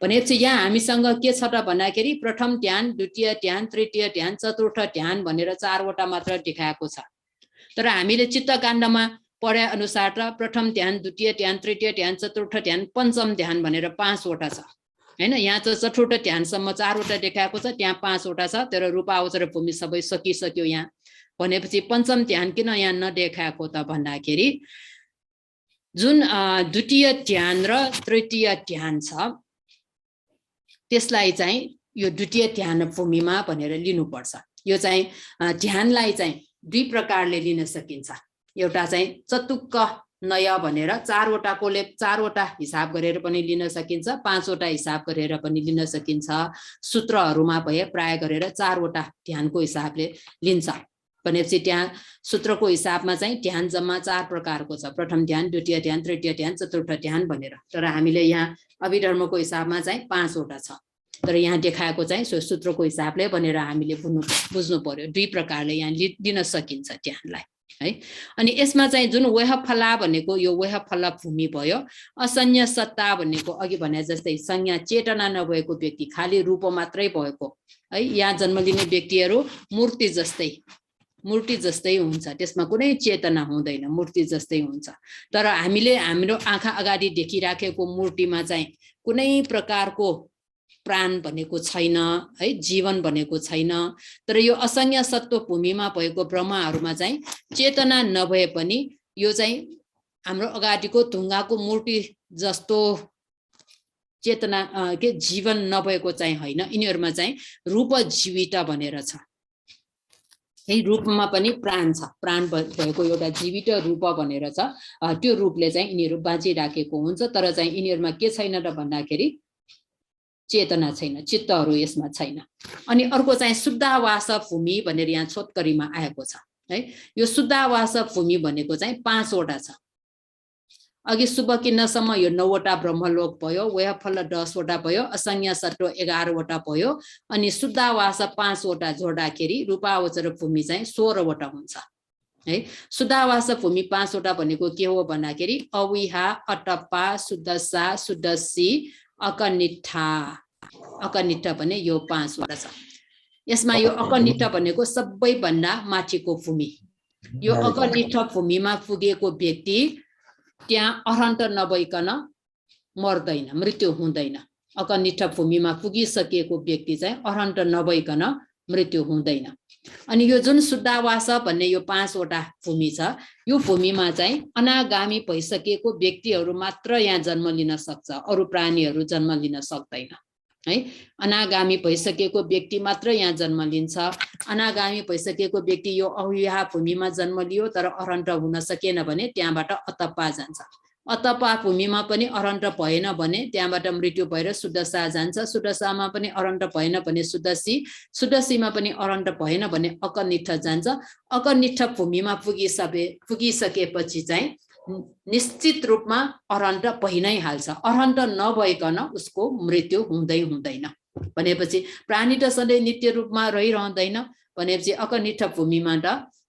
भनेपछि यहाँ हामीसँग के छ त भन्दाखेरि प्रथम ध्यान द्वितीय ध्यान तृतीय ध्यान चतुर्थ ध्यान भनेर 4 वटा मात्र देखाएको छ तर हामीले चित्तकाण्डमा पढे अनुसार त प्रथम ध्यान द्वितीय ध्यान तृतीय ध्यान चतुर्थ ध्यान पञ्चम ध्यान भनेर 5 वटा छ हैन यहाँ चाहिँ चतुर्थ ध्यानसम्म 4 वटा देखाएको छ त्यहाँ 5 वटा छ तर रूपावचर भूमि सबै सकिसक्यो यहाँ भनेपछि पञ्चम ध्यान किन यहाँ नदेखाएको त भन्दाखेरि जुन द्वितीय ध्यान र तृतीय ध्यान छ त्यसलाई चाहिँ यो द्वितीय ध्यान भूमिमा भनेर लिनुपर्छ यो चाहिँ ध्यानलाई चाहिँ दुई प्रकारले लिन सकिन्छ। एउटा चाहिँ चतुक्क नय भनेर चारवटाकोले चारवटा हिसाब गरेर पनि लिन सकिन्छ, पाँचवटा हिसाब गरेर पनि लिन सकिन्छ। सूत्रहरूमा भए प्राय गरेर चारवटा ध्यानको हिसाबले लिन्छ भनेपछि त्यहाँ सूत्रको हिसाबमा चाहिँ ध्यान जम्मा चार प्रकारको छ, प्रथम ध्यान, द्वितीय ध्यान, तृतीय ध्यान, चतुर्थ ध्यान भनेर। तर हामीले यहाँ अभिधर्मको हिसाबमा चाहिँ पाँचवटा छ, तर यहाँ देखाएको चाहिँ सूत्रको हिसाबले भनेर हामीले बुझ्नु पर्यो। दुई प्रकारले यहाँ लिन सकिन्छ ध्यानलाई है। अनि यसमा चाहिँ जुन वेहफला भनेको यो वेहफला भूमि भयो, असंज्ञ सत्ता भनेको अघि भने जस्तै संज्ञा चेतना नभएको व्यक्ति, खाली रूप मात्रै भएको है। यहाँ जन्म लिने व्यक्तिहरू मूर्ति जस्तै हुन्छ, त्यसमा कुनै चेतना हुँदैन, मूर्ति जस्तै हुन्छ। तर हामीले हाम्रो आँखा अगाडि देखिराखेको मूर्तिमा चाहिँ कुनै प्रकारको प्राण भनेको छैन है, जीवन भनेको छैन। तर यो असंज्ञ सत्व भूमिमा भएको ब्रह्माहरूमा चाहिँ चेतना नभए पनि यो चाहिँ हाम्रो अगाडिको ढुङ्गाको मूर्ति जस्तो चेतना के जीवन नभएको चाहिँ होइन, यिनीहरूमा चाहिँ रूप जीवित भनेर छ है। रूपमा पनि प्राण छ, प्राण भएको एउटा जीवित रूप भनेर छ। त्यो रूपले चाहिँ यिनीहरू बाँचिराखेको हुन्छ, तर चाहिँ यिनीहरूमा के छैन र भन्दाखेरि चेतना छैन, चित्तहरू यसमा छैन। अनि अर्को चाहिँ शुद्धावास भूमि भनेर यहाँ छोटकरीमा आएको छ है। यो शुद्धावास भूमि भनेको चाहिँ पाँचवटा छ। अघि शुभकिन्नसम्म यो 9वटा ब्रह्मलोक भयो, वेहफल 10वटा भयो, असंज्ञ सत्व 11वटा भयो, अनि शुद्धावास 5वटा जोड्दाखेरि रूपावचर भूमि चाहिँ 16वटा हुन्छ है। शुद्धावास भूमि 5वटा भनेको के हो भन्दाखेरि अविहा, अटप्पा, शुद्धसा, शुद्धसी, अकनिष्ठा। अकनिष्ठ भने यो 5वटा छ। यसमा यो अकनिष्ठ भनेको सबैभन्दा माथिको भूमि। यो अकनिष्ठ भूमिमा पुगेको व्यक्ति त्यहाँ अरहन्त नभइकन मर्दैन, मृत्यु हुँदैन। अकनिष्ठ भूमिमा पुगिसकेको व्यक्ति चाहिँ अरहन्त नभइकन मृत्यु हुँदैन। अनि यो जुन शुद्धावास भन्ने यो 5वटा भूमि छ, यो भूमिमा चाहिँ अनागामी भइसकेको व्यक्तिहरू मात्र यहाँ जन्म लिन सक्छ, अरू प्राणीहरू जन्म लिन सक्दैन है। अनागामी भइसकेको व्यक्ति मात्र यहाँ जन्म लिन्छ। अनागामी भइसकेको व्यक्ति यो अविवाह भूमिमा जन्म लियो तर अरहन्त हुन सकेन भने त्यहाँबाट अतप्पा जान्छ। अतप्पा भूमिमा पनि अरहन्त भएन भने त्यहाँबाट मृत्यु भएर शुद्धसा जान्छ। शुद्धसामा पनि अरहन्त भएन भने शुद्धसी, शुद्धसीमा पनि अरहन्त भएन भने अकनिष्ठ जान्छ। अकनिष्ठ भूमिमा पुगिसकेपछि चाहिँ निश्चित रूपमा अरहन्त भइ नै हाल्छ। अरहन्त नभइकन उसको मृत्यु हुँदैन भनेपछि प्राणी त सधैँ नित्य रूपमा रहिरहँदैन भनेपछि अकनिष्ठ भूमिमा त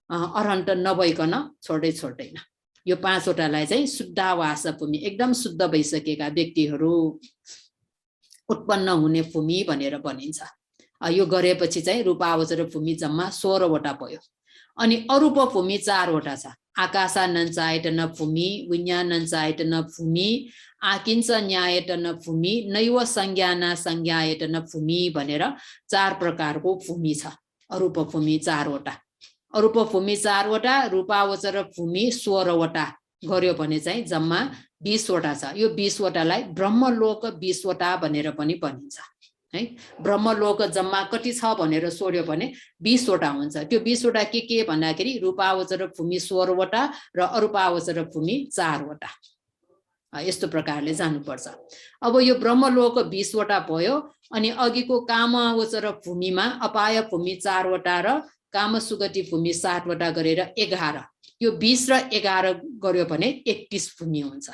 अरहन्त नभइकन छोड्दैन। यो 5वटालाई चाहिँ शुद्धावास भूमि, एकदम शुद्ध भइसकेका व्यक्तिहरू उत्पन्न हुने भूमि भनेर भनिन्छ। यो गरेपछि चाहिँ रूपावचर भूमि जम्मा 16वटा भयो। अनि अरूप भूमि 4वटा छ। आकाशानञ्चायतन भूमि, विज्ञानञ्चायतन भूमि, आकिञ्च न्यायतन भूमि, नैव संज्ञाना संज्ञायतन भूमि भनेर 4 प्रकारको भूमि छ। अरूप भूमि 4वटा, अरूप भूमि 4वटा, रूपावचर भूमि 16वटा गर्यो भने चाहिँ जम्मा 20वटा छ। यो 20वटालाई ब्रह्मलोक 20वटा भनेर पनि भनिन्छ है। ब्रह्मलोक जम्मा कति छ भनेर सोध्यो भने 20वटा हुन्छ। त्यो 20वटा के भन्दाखेरि रूपावचर भूमि 16वटा र अरूपावचर भूमि 4वटा। यस्तो प्रकारले जानुपर्छ। अब यो ब्रह्मलोक 20वटा भयो। अनि अघिको कामगोचर भूमिमा अपाय भूमि 4वटा र कामसुगति भूमि 7वटा गरेर 11। यो 20 र 11 गर्यो भने 31 भूमि हुन्छ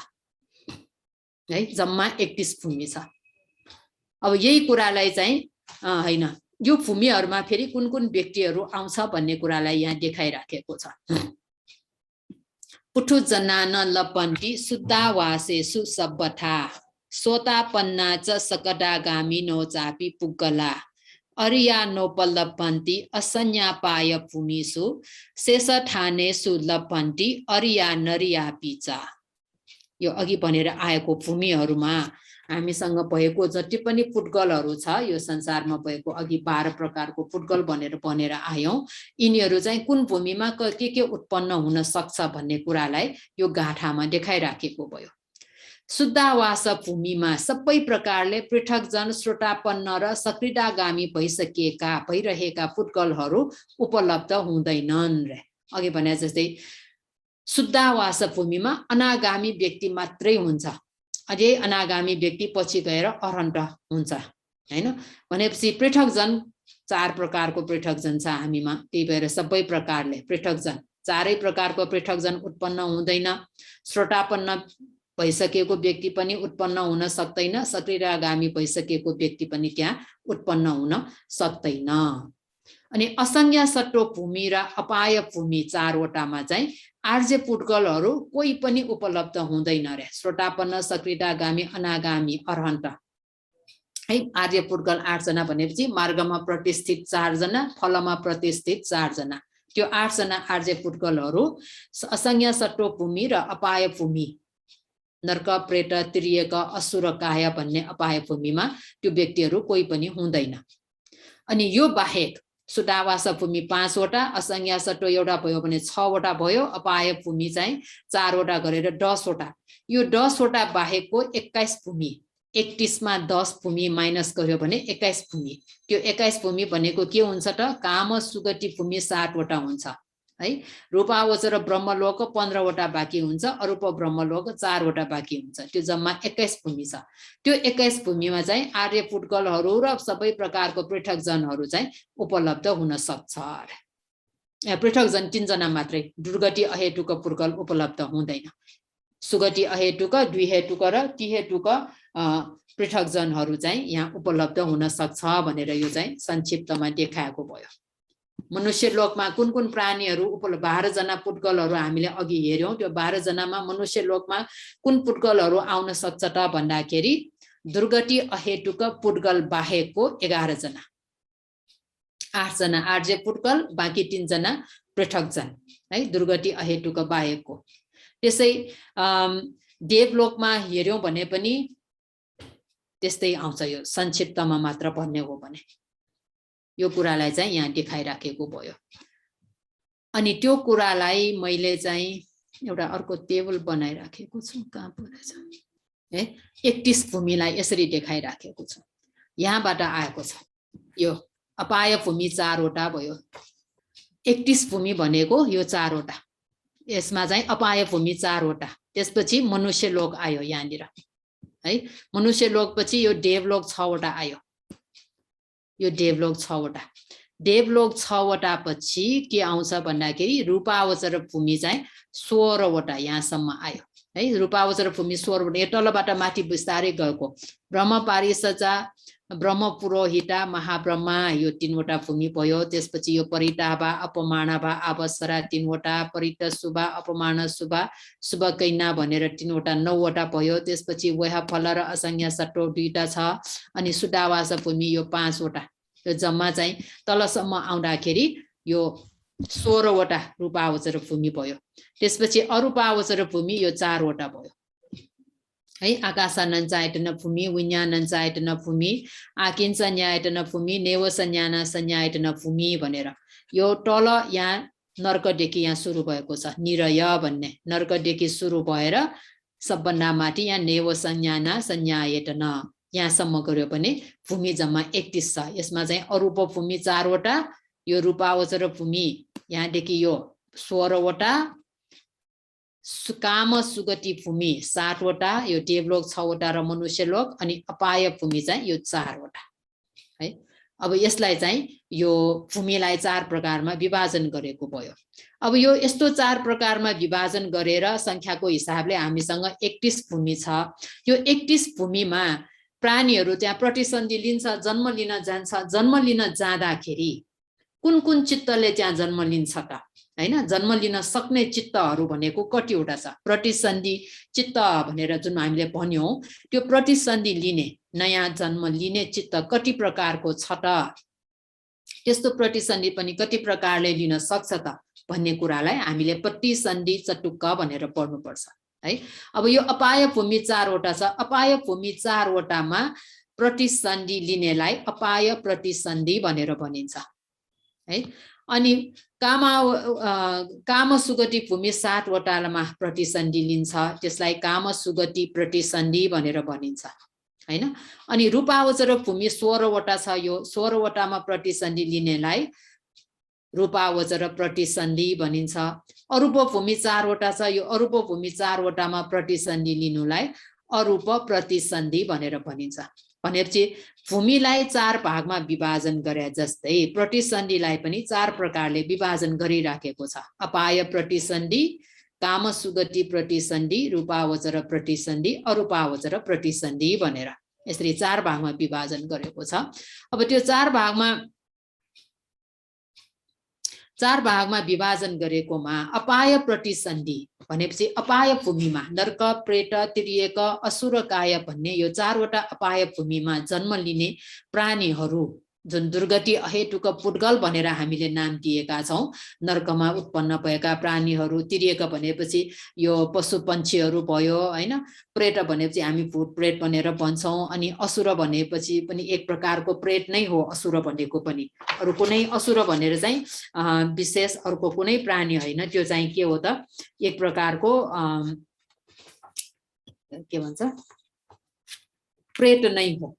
है। जम्मा 31 भूमि छ। अब यही कुरालाई चाहिँ हैन, यो भूमिहरूमा फेरि कुन कुन व्यक्तिहरू आउँछ भन्ने कुरालाई यहाँ देखाइराखेको छ। पुठु जनान लपन्ती शुद्धावासेषु सब्बथा सोतापन्ना च सकदागामी नो चापी पुग्गला अरिया नोपलभन्ति असंज्ञापाय भूमिषु शेषठानेषु लभन्ति अरिया नरियापि च। यो अघि भनेर आएको भूमिहरूमा हामीसँग भएको जति पनि फुटगलहरू छ, यो संसारमा भएको अघि 12 प्रकारको फुटगल भनेर आयौं। यिनीहरू चाहिँ कुन भूमिमा के उत्पन्न हुन सक्छ भन्ने कुरालाई यो गाथामा देखाइराखेको भयो। शुद्धावास भूमिमा सबै प्रकारले पृथक जन श्रोतापन्न र सक्रियतागामी भइरहेका फुटगलहरू उपलब्ध हुँदैनन् रे। अघि भने जस्तै शुद्धावास भूमिमा अनागामी व्यक्ति मात्रै हुन्छ, अझै अनागामी व्यक्ति पछि गएर अरहन्त हुन्छ हैन। भनेपछि पृथकजन 4 प्रकारको पृथकजन छ हामीमा, त्यही भएर सबै प्रकारले पृथकजन, चारै प्रकारको पृथकजन उत्पन्न हुँदैन। श्रोतापन्न भइसकेको व्यक्ति पनि उत्पन्न हुन सक्दैन, सक्रियगामी भइसकेको व्यक्ति पनि त्यहाँ उत्पन्न हुन सक्दैन। अनि असंज्ञ सत्व भूमि र अपाय भूमि 4 वटामा चाहिँ आर्य पुड्गलहरू कोही पनि उपलब्ध हुँदैन रे। श्रोतापन्न, सक्रियगामी, अनागामी, अरहन्त है। आर्य पुड्गल 8 जना भनेपछि मार्गमा प्रतिष्ठित 4 जना, फलमा प्रतिष्ठित 4 जना, त्यो 8 जना आर्य पुड्गलहरू असंज्ञ सत्व भूमि र अपाय भूमि, नर्क, प्रेत, तिर्यक, असुर, काया भन्ने अपाय भूमिमा त्यो व्यक्तिहरू कोही पनि हुँदैन। अनि यो बाहेक शुद्धावास भूमि 5 वटा, असंज्ञ सत्व एउटा भयो भने 6 वटा भयो, अपाय भूमि चाहिँ 4 वटा गरेर 10 वटा। यो 10 वटा बाहेकको 21 भूमि, 31 मा 10 भूमि माइनस गर्यो भने 21 भूमि। त्यो 21 भूमि भनेको के हुन्छ त? काम सुगति भूमि 7 वटा हुन्छ है। रूपावचर ब्रह्मलोक 15 वटा बाँकी हुन्छ, अरूप ब्रह्मलोक 4 वटा बाँकी हुन्छ, त्यो जम्मा 21 भूमि छ। त्यो 21 भूमिमा चाहिँ आर्य पुड्गलहरू र सबै प्रकारको पृथकजनहरू चाहिँ उपलब्ध हुन सक्छ। पृथकजन 3 जना मात्रै, दुर्गति अहेतुक पुड्गल उपलब्ध हुँदैन। सुगति अहेतुक, द्विहेतुक र त्रिहेतुक पृथकजनहरू चाहिँ यहाँ उपलब्ध हुन सक्छ भनेर यो चाहिँ संक्षिप्तमा देखाएको भयो। मनुष्य लोकमा कुन कुन प्राणीहरू उपलब्ध, 12 जना पुड्गलहरू हामीले अघि हेर्यौं। त्यो 12 जनामा मनुष्य लोकमा कुन पुड्गलहरू आउन सक्छ त भन्दाखेरि दुर्गति अहेतुक पुड्गल बाहेकको 11 जना, 8 जना आर्य पुड्गल, बाँकी 3 जना पृथकजन है, दुर्गति अहेतुक बाहेकको। त्यसै देवलोकमा हेर्यौं भने पनि त्यस्तै आउँछ। यो संक्षिप्तमा मात्र भन्ने हो भने यो कुरालाई चाहिँ यहाँ देखाइराखेको भयो। अनि त्यो कुरालाई मैले चाहिँ एउटा अर्को टेबल बनाइराखेको छु, कहाँ परेछ है, 31 भूमिलाई यसरी देखाइराखेको छु। यहाँबाट आएको छ यो अपाय भूमि 4 वटा भयो, 31 भूमि भनेको यो 4 वटा, यसमा चाहिँ अपाय भूमि 4 वटा। त्यसपछि मनुष्य लोक आयो यहाँनिर है। मनुष्य लोक पछि यो देवलोक 6 वटा आयो, यो देवलोक 6 वटा। देवलोक 6 वटा पछि के आउँछ भन्दाखेरि रूपावचर भूमि चाहिँ 16 वटा यहाँसम्म आयो है। रूपावचर भूमि 16 वटा, यो तलबाट माथि बिस्तारै गएको। ब्रह्म पारिसजा, ब्रह्म पुरोहिता, महाब्रह्मा, यो 3 वटा भूमि भयो। त्यसपछि यो परिताभा, अपमानभा, अवसरा 3 वटा, परित शुभा, अपमान शुभा, शुभ कैना भनेर 3 वटा, 9 वटा भयो। त्यसपछि वह फल र असंज्ञ सत्व 2टा छ। अनि शुद्धावास भूमि यो 5 वटा, यो जम्मा चाहिँ तलसम्म आउँदाखेरि यो 16 वटा रूपावचर भूमि भयो। त्यसपछि अरूपावचर भूमि यो 4 वटा भयो है। आकाशानञ्चायतन भूमि, विज्ञानञ्चायतन भूमि, आकिञ्चन्यायतन भूमि, नेवसंज्ञान संज्ञायतन भूमि भनेर यो तल यहाँ नर्कदेखि यहाँ सुरु भएको छ। निरय भन्ने नर्कदेखि सुरु भएर सबभन्दा माथि यहाँ नेवसंज्ञान संज्ञायतन यहाँसम्म गर्यो भने भूमि जम्मा 31 छ। यसमा चाहिँ अरूप भूमि 4 वटा, यो रूपावचर भूमि यहाँदेखि यो 16 वटा, काम सुगति भूमि 7 वटा, यो देवलोक 6 वटा र मनुष्य लोक, अनि अपाय भूमि चाहिँ यो 4 वटा है। अब यसलाई चाहिँ यो भूमिलाई 4 प्रकारमा विभाजन गरेको भयो। अब यो यस्तो 4 प्रकारमा विभाजन गरेर संख्याको हिसाबले हामीसँग 31 भूमि छ। यो 31 भूमिमा प्राणीहरू त्यहाँ प्रतिसन्धि लिन्छ, जन्म लिन जान्छ। जन्म लिन जाँदाखेरि कुन कुन चित्तले त्यहाँ जन्म लिन्छ त हैन। जन्म लिन सक्ने चित्तहरू भनेको कतिवटा छ? प्रतिसन्धि चित्त भनेर जुन हामीले भन्यौं, त्यो प्रतिसन्धि लिने, नयाँ जन्म लिने चित्त कति प्रकारको छ त, त्यस्तो प्रतिसन्धि पनि कति प्रकारले लिन सक्छ त भन्ने कुरालाई हामीले प्रतिसन्धि चटुक्क भनेर पढ्नुपर्छ है। अब यो अपाय भूमि 4 वटा छ। अपाय भूमि 4 वटामा प्रतिसन्धि लिनेलाई अपाय प्रतिसन्धि भनेर भनिन्छ है। अनि काम सुगति भूमि 7 वटामा प्रतिसन्धि लिन्छ, त्यसलाई काम सुगति प्रतिसन्धि भनेर भनिन्छ हैन। अनि रूपावचर भूमि 16 वटा छ। यो 16 वटामा प्रतिसन्धि लिनेलाई रूपावचर प्रतिसन्धि भनिन्छ। अरूपभूमि 4 वटा छ, यो अरूपभूमि 4 वटामा प्रतिसन्धि लिनुलाई अरूप प्रतिसन्धि भनेर भनिन्छ। भनेपछि भूमिलाई 4 भागमा विभाजन गरे जस्तै प्रतिसन्धिलाई पनि 4 प्रकारले विभाजन गरिराखेको छ। अपाय प्रतिसन्धि, कामसुगति प्रतिसन्धि, रूपावचर प्रतिसन्धि, अरूपावचर प्रतिसन्धि भनेर यसरी 4 भागमा विभाजन गरेको छ। अब त्यो 4 भागमा विभाजन गरेकोमा अपाय प्रतिसन्धि भनेपछि अपाय भूमिमा नर्क, प्रेत, तिर्यक, असुर, काय भन्ने यो 4 वटा अपाय भूमिमा जन्म लिने प्राणीहरू जुन दुर्गति, अहेतुक, पुड्गल भनेर हामीले नाम दिएका छौं। नर्कमा उत्पन्न भएका प्राणीहरू, तिर्यक भनेपछि यो पशु पन्छीहरू भयो हैन, प्रेत भनेपछि हामी भूत प्रेत भनेर भन्छौं, अनि असुर भनेपछि पनि एक प्रकारको प्रेत नै हो असुर भनेको पनि। अरु कुनै असुर भनेर चाहिँ विशेष अर्को कुनै प्राणी होइन, त्यो चाहिँ के हो त एक प्रकारको के भन्छ प्रेत नै हो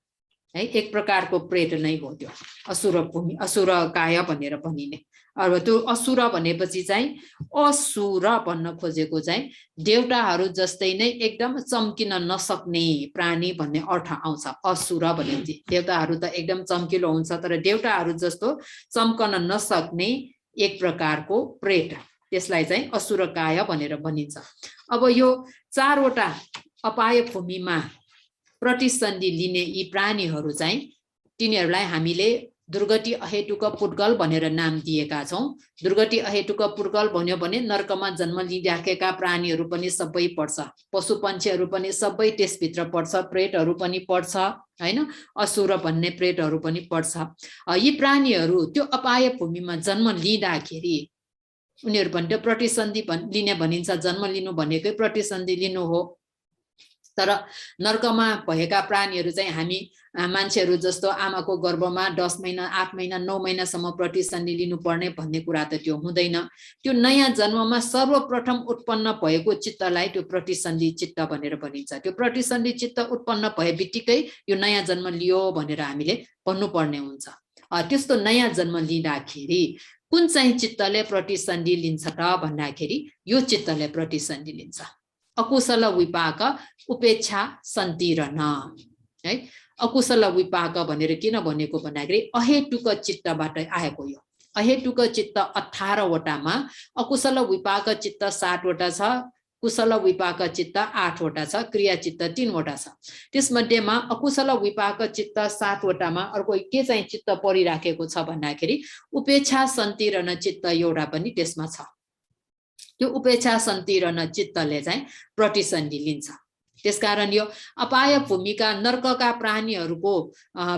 है, एक प्रकारको प्रेत नै हो त्यो असुर भूमि, असुर काय भनेर भनिने। अब त्यो असुर भनेपछि चाहिँ असुर भन्न खोजेको चाहिँ देवताहरू जस्तै नै एकदम चम्किन नसक्ने प्राणी भन्ने अर्थ आउँछ। असुर भनेपछि देवताहरू त एकदम चम्किलो हुन्छ, तर देवताहरू जस्तो चम्कन नसक्ने एक प्रकारको प्रेत, त्यसलाई चाहिँ असुर काय भनेर भनिन्छ। अब यो 4 वटा अपाय भूमिमा प्रतिसन्धि लिने यी प्राणीहरू चाहिँ तिनीहरूलाई हामीले दुर्गति, अहेतुक, पुड्गल भनेर नाम दिएका छौं। दुर्गति, अहेतुक, पुड्गल भन्यो भने नर्कमा जन्म लिइराखेका प्राणीहरू पनि सबै पर्छ, पशु पन्छीहरू पनि सबै त्यसभित्र पर्छ, प्रेतहरू पनि पर्छ हैन, असुर भन्ने प्रेतहरू पनि पर्छ। यी प्राणीहरू त्यो अपाय भूमिमा जन्म लिँदाखेरि उनीहरू पनि त्यो प्रतिसन्धि लिने भनिन्छ। जन्म लिनु भनेकै प्रतिसन्धि लिनु हो। तर नर्कमा भएका प्राणीहरू चाहिँ हामी मान्छेहरू जस्तो आमाको गर्भमा 10 महिना, 8 महिना, 9 महिनासम्म प्रतिसन्धि लिनुपर्ने भन्ने कुरा त त्यो हुँदैन। त्यो नयाँ जन्ममा सर्वप्रथम उत्पन्न भएको चित्तलाई त्यो प्रतिसन्धि चित्त भनेर भनिन्छ। त्यो प्रतिसन्धि चित्त उत्पन्न भए बित्तिकै यो नयाँ जन्म लियो भनेर हामीले भन्नुपर्ने हुन्छ। त्यस्तो नयाँ जन्म लिँदाखेरि कुन चाहिँ चित्तले प्रतिसन्धि लिन्छ त भन्दाखेरि यो चित्तले प्रतिसन्धि लिन्छ। अकुशल विपाक, उपेक्षा, सन्तिरण है। अकुशल विपाक भनेर किन भनेको भन्दाखेरि अहेतुक चित्तबाट आएको यो। अहेतुक चित्त 18 वटामा अकुशल विपाक चित्त 7 वटा छ, कुशल विपाक चित्त 8 वटा छ, क्रिया चित्त 3 वटा छ। त्यसमध्येमा अकुशल विपाक चित्त 7 वटामा अर्को के चाहिँ चित्त परिराखेको छ भन्दाखेरि उपेक्षा, सन्तिरण चित्त एउटा पनि त्यसमा छ। त्यो उपेक्षा, सन्तिरण चित्तले चाहिँ प्रतिसन्धि लिन्छ। त्यसकारण यो अपाय भूमिका नर्कका प्राणीहरूको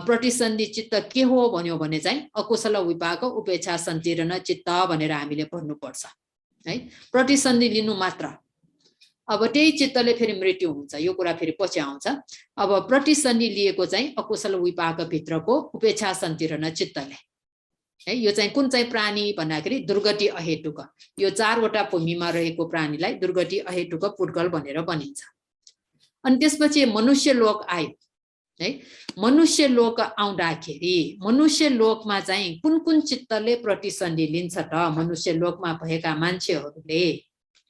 प्रतिसन्धि चित्त के हो भन्यो भने चाहिँ अकुशल विपाक, उपेक्षा, सन्तिरण चित्त भनेर हामीले भन्नुपर्छ है। प्रतिसन्धि लिनु मात्र। अब त्यही चित्तले फेरि मृत्यु हुन्छ, यो कुरा फेरि पछि आउँछ। अब प्रतिसन्धि लिएको चाहिँ अकुशल विपाक भित्रको उपेक्षा, सन्तिरण चित्तले है। यो चाहिँ कुन चाहिँ प्राणी भन्दाखेरि दुर्गति, अहेतुक, यो 4 वटा भूमिमा रहेको प्राणीलाई दुर्गति, अहेतुक, पुड्गल भनेर भनिन्छ। अनि त्यसपछि मनुष्य लोक आयो है। मनुष्य लोक आउँदाखेरि मनुष्य लोकमा चाहिँ कुन कुन चित्तले प्रतिसन्धि लिन्छ त? मनुष्य लोकमा भएका मान्छेहरूले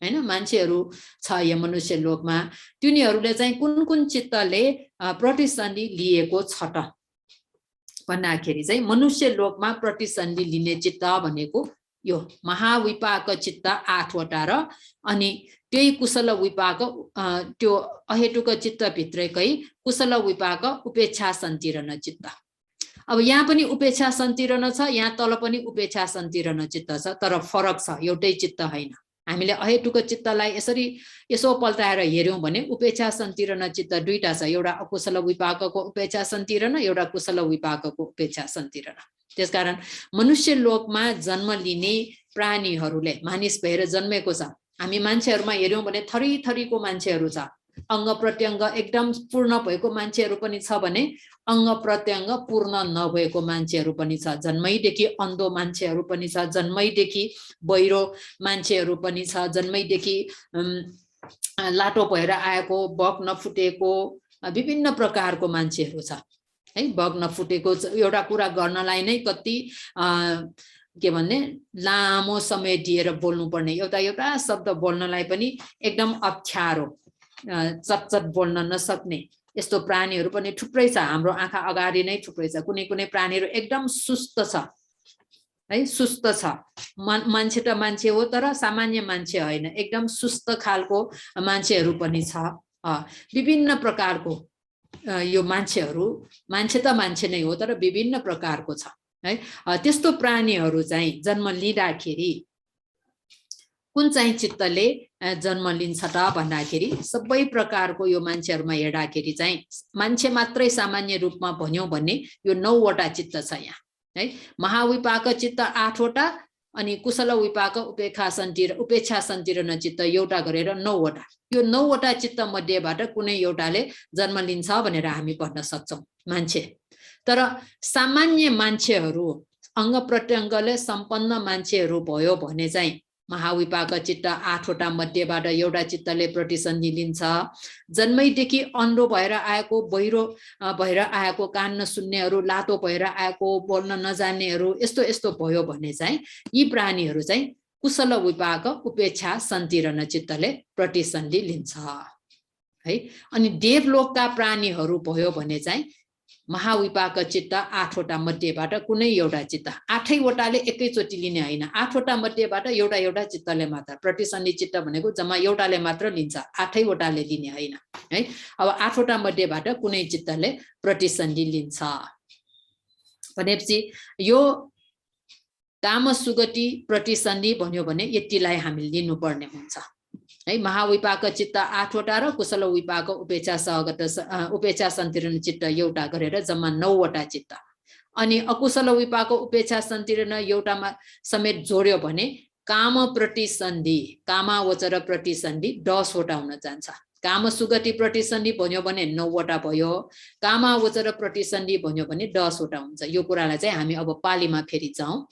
हैन, मान्छेहरू छ यो मनुष्य लोकमा, तिनीहरूले चाहिँ कुन कुन चित्तले प्रतिसन्धि लिएको छ त भन्दाखेरि चाहिँ मनुष्य लोकमा प्रतिसन्धि लिने चित्त भनेको यो महाविपाक चित्त 8 वटा र अनि त्यही कुशल विपाक त्यो अहेतुक चित्त भित्रकै कुशल विपाक, उपेक्षा, सन्तिरण चित्त। अब यहाँ पनि उपेक्षा सन्तिरण छ, यहाँ तल पनि उपेक्षा सन्तिरण चित्त छ, तर फरक छ, एउटै चित्त होइन। हामीले अहेतुक चित्तलाई यसरी यसो पल्टाएर हेर्यौं भने उपेक्षा सन्तिरण चित्त दुईटा छ, एउटा अकुशल विपाकको उपेक्षा सन्तिरण, एउटा कुशल विपाकको उपेक्षा सन्तिरण। त्यसकारण मनुष्य लोकमा जन्म लिने प्राणीहरूले मानिस भएर जन्मेको छ। हामी मान्छेहरूमा हेर्यौं भने थरी थरीको मान्छेहरू छ। अंग प्रत्यंग एकदम पूर्ण भएको मान्छेहरू पनि छ भने अंग प्रत्यंग पूर्ण नभएको मान्छेहरू पनि छ। जन्मैदेखि अन्धो मान्छेहरू पनि छ, जन्मैदेखि बहिरो मान्छेहरू पनि छ, जन्मैदेखि लाटो भएर आएको, बग नफुटेको, विभिन्न प्रकारको मान्छेहरू छ है। बग नफुटेको एउटा कुरा गर्नलाई नै कति के भन्ने लामो समय दिएर बोल्नुपर्ने, एउटा एउटा शब्द बोल्नलाई पनि एकदम अप्ठ्यारो, चटचट बोल्न नसक्ने यस्तो प्राणीहरू पनि थुप्रै छ। हाम्रो आँखा अगाडि नै थुप्रै छ। कुनै कुनै प्राणीहरू एकदम सुस्त छ है, सुस्त छ। मान्छे त मान्छे हो तर सामान्य मान्छे होइन, एकदम सुस्त खालको मान्छेहरू पनि छ। विभिन्न प्रकारको यो मान्छेहरू, मान्छे त मान्छे नै हो तर विभिन्न प्रकारको छ है। त्यस्तो प्राणीहरू चाहिँ जन्म लिँदाखेरि कुन चाहिँ चित्तले जन्म लिन्छ त भन्दाखेरि सबै प्रकारको यो मान्छेहरूमा हेर्दाखेरि चाहिँ मान्छे मात्रै सामान्य रूपमा भन्यौं भने यो 9 वटा चित्त छ यहाँ है। महाविपाक चित्त 8 वटा अनि कुशल विपाक उपेक्षा सन्तिरण चित्त एउटा गरेर 9 वटा। यो 9 वटा चित्त मध्येबाट कुनै एउटाले जन्म लिन्छ भनेर हामी भन्न सक्छौं मान्छे। तर सामान्य मान्छेहरू अंग प्रत्यङ्गले सम्पन्न मान्छेहरू भयो भने चाहिँ महाविपाक चित्त 8 वटा मध्येबाट एउटा चित्तले प्रतिसन्धि लिन्छ। जन्मैदेखि अन्धो भएर आएको, बहिरो भएर आएको, कान नसुन्नेहरू, लातो भएर आएको, बोल्न नजान्नेहरू यस्तो यस्तो भयो भने चाहिँ यी प्राणीहरू चाहिँ कुशल विपाक उपेक्षा सन्तिरण चित्तले प्रतिसन्धि लिन्छ है। अनि देवलोकका प्राणीहरू भयो भने चाहिँ महाविपाक चित्त 8 वटा मध्येबाट कुनै एउटा चित्त, 8 वटाले एकैचोटि लिने होइन, 8 वटा मध्येबाट एउटा एउटा चित्तले मात्र, प्रतिसन्धि चित्त भनेको जम्मा एउटाले मात्र लिन्छ, 8 वटाले लिने होइन है। अब 8 वटा मध्येबाट कुनै चित्तले प्रतिसन्धि लिन्छ भनेपछि यो काम सुगति प्रतिसन्धि भन्यो भने यतिलाई हामीले लिनुपर्ने हुन्छ है। महाविपाक चित्त 8 वटा र कुशल विपाक उपेक्षा सन्तिरण चित्त एउटा गरेर जम्मा 9 वटा चित्त। अनि अकुशल विपाक उपेक्षा सन्तिरण एउटामा समेत जोड्यो भने काम प्रतिसन्धि, कामावचर प्रतिसन्धि 10 वटा हुन जान्छ। काम सुगति प्रतिसन्धि भन्यो भने 9 वटा भयो, कामावचर प्रतिसन्धि भन्यो भने 10 वटा हुन्छ। यो कुरालाई चाहिँ हामी अब पालीमा फेरि जाउँ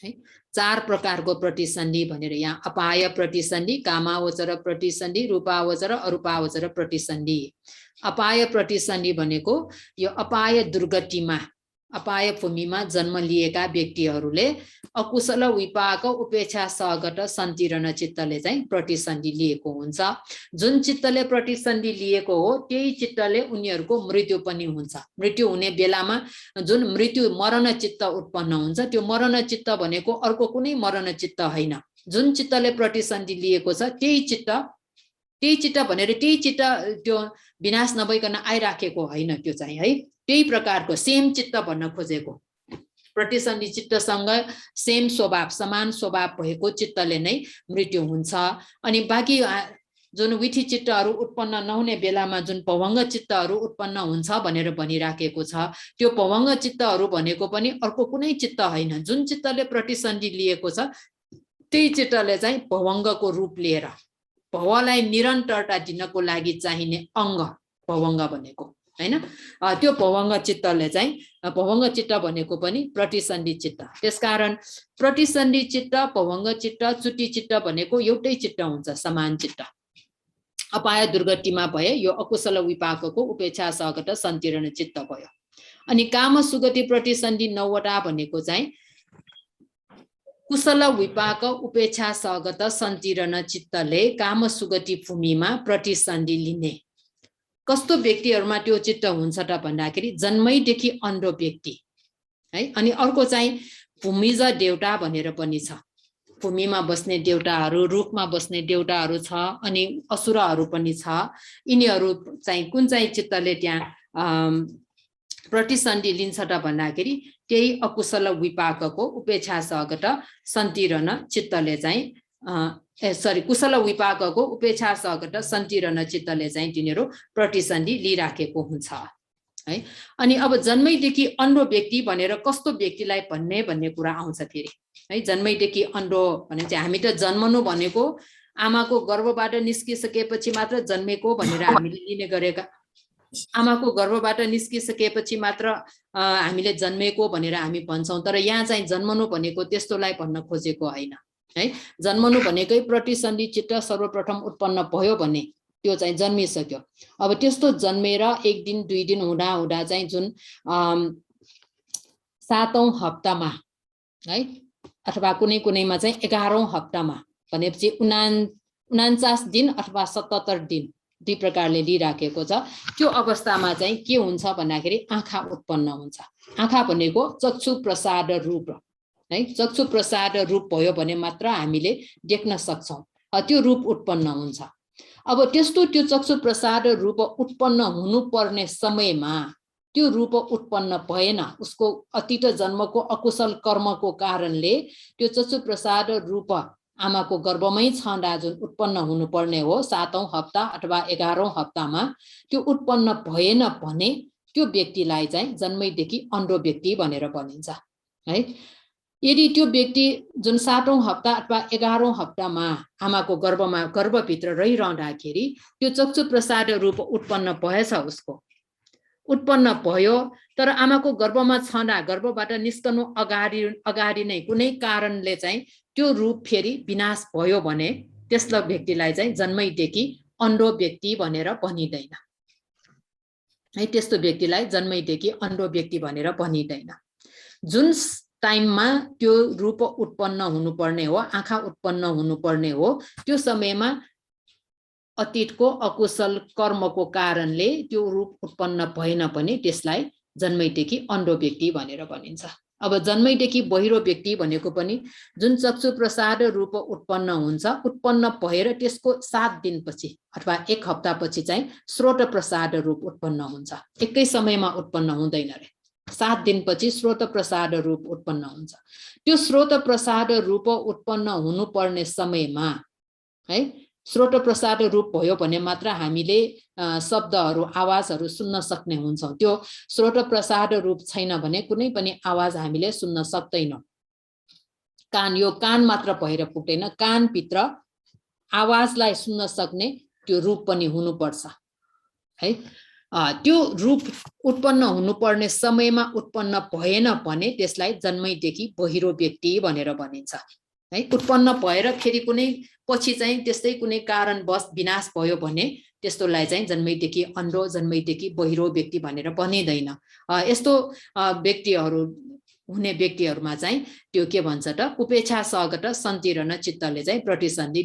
है। 4 प्रकारको प्रतिसन्धि भनेर यहाँ अपाय प्रतिसन्धि, कामावचर प्रतिसन्धि, रूपावचर, अरूपावचर प्रतिसन्धि। अपाय प्रतिसन्धि भनेको यो अपाय दुर्गतिमा, अपाय भूमिमा जन्म लिएका व्यक्तिहरूले अकुशल विपाक उपेक्षा सहगत सन्तिरण चित्तले चाहिँ प्रतिसन्धि लिएको हुन्छ। जुन चित्तले प्रतिसन्धि लिएको हो त्यही चित्तले उनीहरूको मृत्यु पनि हुन्छ। मृत्यु हुने बेलामा जुन मृत्यु मरण चित्त उत्पन्न हुन्छ त्यो मरण चित्त भनेको अर्को कुनै मरण चित्त होइन। जुन चित्तले प्रतिसन्धि लिएको छ त्यही चित्त भनेर त्यही चित्त त्यो विनाश नभइकन आइराखेको होइन, त्यो चाहिँ है त्यही प्रकारको सेम चित्त भन्न खोजेको। प्रतिसन्धि चित्तसँग सेम स्वभाव, समान स्वभाव भएको चित्तले नै मृत्यु हुन्छ। अनि बाँकी जुन विथि चित्तहरू उत्पन्न नहुने बेलामा जुन पवंग चित्तहरू उत्पन्न हुन्छ भनेर भनिराखेको छ, त्यो पवंग चित्तहरू भनेको पनि अर्को कुनै चित्त होइन। जुन चित्तले प्रतिसन्धि लिएको छ त्यही चित्तले चाहिँ पवंगको रूप लिएर भवलाई निरन्तरता दिनको लागि चाहिने अंग पवंग भनेको हैन, त्यो पवंग चित्तले चाहिँ, पवंग चित्त भनेको पनि प्रतिसन्धि चित्त। त्यसकारण प्रतिसन्धि चित्त, पवंग चित्त, चुटी चित्त भनेको एउटै चित्त हुन्छ, समान चित्त। अपाय दुर्गतिमा भए यो अकुशल विपाकको उपेक्षा सहगत सन्तिरण चित्त भयो। अनि काम सुगति प्रतिसन्धि 9 वटा भनेको चाहिँ कुशल विपाक उपेक्षा सहगत सन्तिरण चित्तले काम सुगति भूमिमा प्रतिसन्धि लिने। कस्तो व्यक्तिहरुमा त्यो चित्त हुन्छ त भन्दाखेरि जन्मैदेखि अन्धो व्यक्ति है। अनि अर्को चाहिँ भूमिज देवता भनेर पनि छ। भूमिमा बस्ने देवताहरू, रुखमा बस्ने देवताहरू छ, अनि असुरहरू पनि छ। यिनीहरू चाहिँ कुन चाहिँ चित्तले त्यहाँ प्रतिसन्धि लिन्छ त भन्दाखेरि त्यही अकुशल विपाकको उपेक्षा सहगत सन्तिरण चित्तले चाहिँ कुशल विपाकको उपेक्षा सहगत सन्तिरण चित्तले चाहिँ तिनीहरू प्रतिसन्धि लिइराखेको हुन्छ है। अनि अब जन्मैदेखि अन्धो व्यक्ति भनेर कस्तो व्यक्तिलाई भन्ने कुरा आउँछ फेरि है। जन्मैदेखि अन्धो भने चाहिँ हामी त जन्मनु भनेको आमाको गर्भबाट निस्किसकेपछि मात्र जन्मेको भनेर हामीले लिने गरेका, आमाको गर्भबाट निस्किसकेपछि मात्र हामीले जन्मेको भनेर हामी भन्छौं। तर यहाँ चाहिँ जन्मनु भनेको त्यस्तोलाई भन्न खोजेको होइन है। जन्मनु भनेकै प्रतिसन्धि चित्त सर्वप्रथम उत्पन्न भयो भने त्यो चाहिँ जन्मिसक्यो। अब त्यस्तो जन्मेर 1 दिन 2 दिन हुँदा चाहिँ जुन 7औं हप्तामा है अथवा कुनै कुनैमा चाहिँ 11औं हप्तामा भनेपछि 49 दिन अथवा 77 दिन दुई प्रकारले लिइराखेको छ। त्यो अवस्थामा चाहिँ के हुन्छ भन्दाखेरि आँखा उत्पन्न हुन्छ। आँखा भनेको चक्षु प्रसाद रूप है, चक्षु प्रसाद रूप भयो भने मात्र हामीले देख्न सक्छौं, त्यो रूप उत्पन्न हुन्छ। अब त्यस्तो त्यो चक्षु प्रसाद रूप उत्पन्न हुनुपर्ने समयमा त्यो रूप उत्पन्न भएन, उसको अतीत जन्मको अकुशल कर्मको कारणले त्यो चक्षु प्रसाद रूप आमाको गर्भमै छँदा जुन उत्पन्न हुनुपर्ने हो 7औं हप्ता अथवा 11औं हप्तामा त्यो उत्पन्न भएन भने त्यो व्यक्तिलाई चाहिँ जन्मैदेखि अन्धो व्यक्ति भनेर भनिन्छ है। यदि त्यो व्यक्ति जुन 7औं हप्ता अथवा 11औं हप्तामा आमाको गर्भमा गर्भभित्र रहिरहँदाखेरि त्यो चक्षु प्रसाद रूप उत्पन्न भएछ, उसको उत्पन्न भयो, तर आमाको गर्भमा छँदा गर्भबाट निस्कनु अगाडि नै कुनै कारणले चाहिँ त्यो रूप फेरि विनाश भयो भने त्यस्तो व्यक्तिलाई चाहिँ जन्मैदेखि अन्धो व्यक्ति भनेर भनिदैन है। त्यस्तो व्यक्तिलाई जन्मैदेखि अन्धो व्यक्ति भनेर भनिदैन। जुन टाइममा त्यो रूप उत्पन्न हुनुपर्ने हो, आँखा उत्पन्न हुनुपर्ने हो, त्यो समयमा अतीतको अकुशल कर्मको कारणले त्यो रूप उत्पन्न भएन भने त्यसलाई जन्मैदेखि अन्धो व्यक्ति भनेर भनिन्छ। अब जन्मैदेखि बहिरो व्यक्ति भनेको पनि जुन चक्षु प्रसाद रूप उत्पन्न हुन्छ, उत्पन्न भएर त्यसको 7 दिनपछि अथवा 1 हप्तापछि चाहिँ स्रोत प्रसाद रूप उत्पन्न हुन्छ। एकै समयमा उत्पन्न हुँदैन रे, 7 दिनपछि स्रोत प्रसाद रूप उत्पन्न हुन्छ। त्यो स्रोत प्रसाद रूप उत्पन्न हुनुपर्ने समयमा है, स्रोत प्रसाद रूप भयो भने मात्र हामीले शब्दहरू आवाजहरू सुन्न सक्ने हुन्छौं। त्यो स्रोत प्रसाद रूप छैन भने कुनै पनि आवाज हामीले सुन्न सक्दैनौं। कान, यो कान मात्र भएर पुग्दैन, कान भित्र आवाजलाई सुन्न सक्ने त्यो रूप पनि हुनुपर्छ है। त्यो रूप उत्पन्न हुनुपर्ने समयमा उत्पन्न भएन भने त्यसलाई जन्मैदेखि बहिरो व्यक्ति भनेर भनिन्छ है। उत्पन्न भएर फेरि कुनै पछि चाहिँ त्यस्तै कुनै कारणवश विनाश भयो भने त्यस्तोलाई चाहिँ जन्मैदेखि अन्धो, जन्मैदेखि बहिरो व्यक्ति भनेर भनिदैन। यस्तो व्यक्तिहरू हुने व्यक्तिहरूमा चाहिँ त्यो के भन्छ त, उपेक्षा सहगत सन्तीर्ण चित्तले चाहिँ प्रतिसन्धि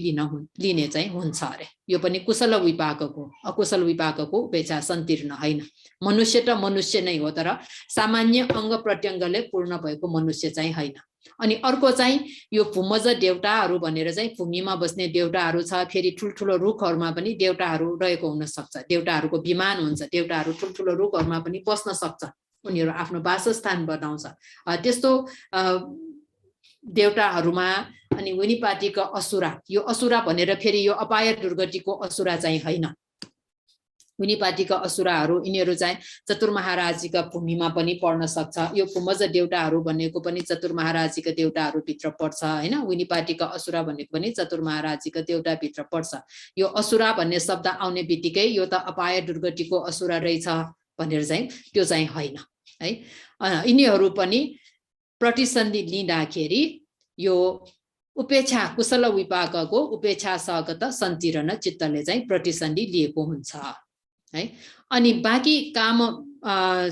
लिने चाहिँ हुन्छ अरे। यो पनि कुशल विपाकको, अकुशल विपाकको उपेक्षा सन्तीर्ण होइन। मनुष्य त मनुष्य नै हो, तर सामान्य अंग प्रत्यङ्गले पूर्ण भएको मनुष्य चाहिँ होइन। अनि अर्को चाहिँ यो भूमज देवताहरू भनेर चाहिँ भूमिमा बस्ने देवताहरू छ। फेरि ठुल्ठुलो रुखहरूमा पनि देवताहरू रहेको हुन सक्छ, देवताहरूको विमान हुन्छ, देवताहरू ठुल्ठुलो रुखहरूमा पनि बस्न सक्छ, उनीहरू आफ्नो वासस्थान बनाउँछ। त्यस्तो देवताहरूमा अनि विनिपाटीका असुरा, यो असुरा भनेर फेरि यो अपाय दुर्गतिको असुरा चाहिँ होइन। विनिपाटीका असुराहरू यिनीहरू चाहिँ चतुर्महाराजीका भूमिमा पनि पर्न सक्छ। यो भूमज देवताहरू भनेको पनि चतुर्महाराजीका देवताहरू भित्र पर्छ हैन। विनिपाटीका असुरा भनेको पनि चतुर्महाराजीका देवता भित्र पर्छ। यो असुरा भन्ने शब्द आउने बित्तिकै यो त अपाय दुर्गतिको असुरा रहेछ भनेर चाहिँ त्यो चाहिँ होइन है। यिनीहरू पनि प्रतिसन्धि लिँदाखेरि यो उपेक्षा, कुशल विपाकको उपेक्षा सहगत सन्तीर्ण चित्तले चाहिँ प्रतिसन्धि लिएको हुन्छ है। अनि बाँकी काम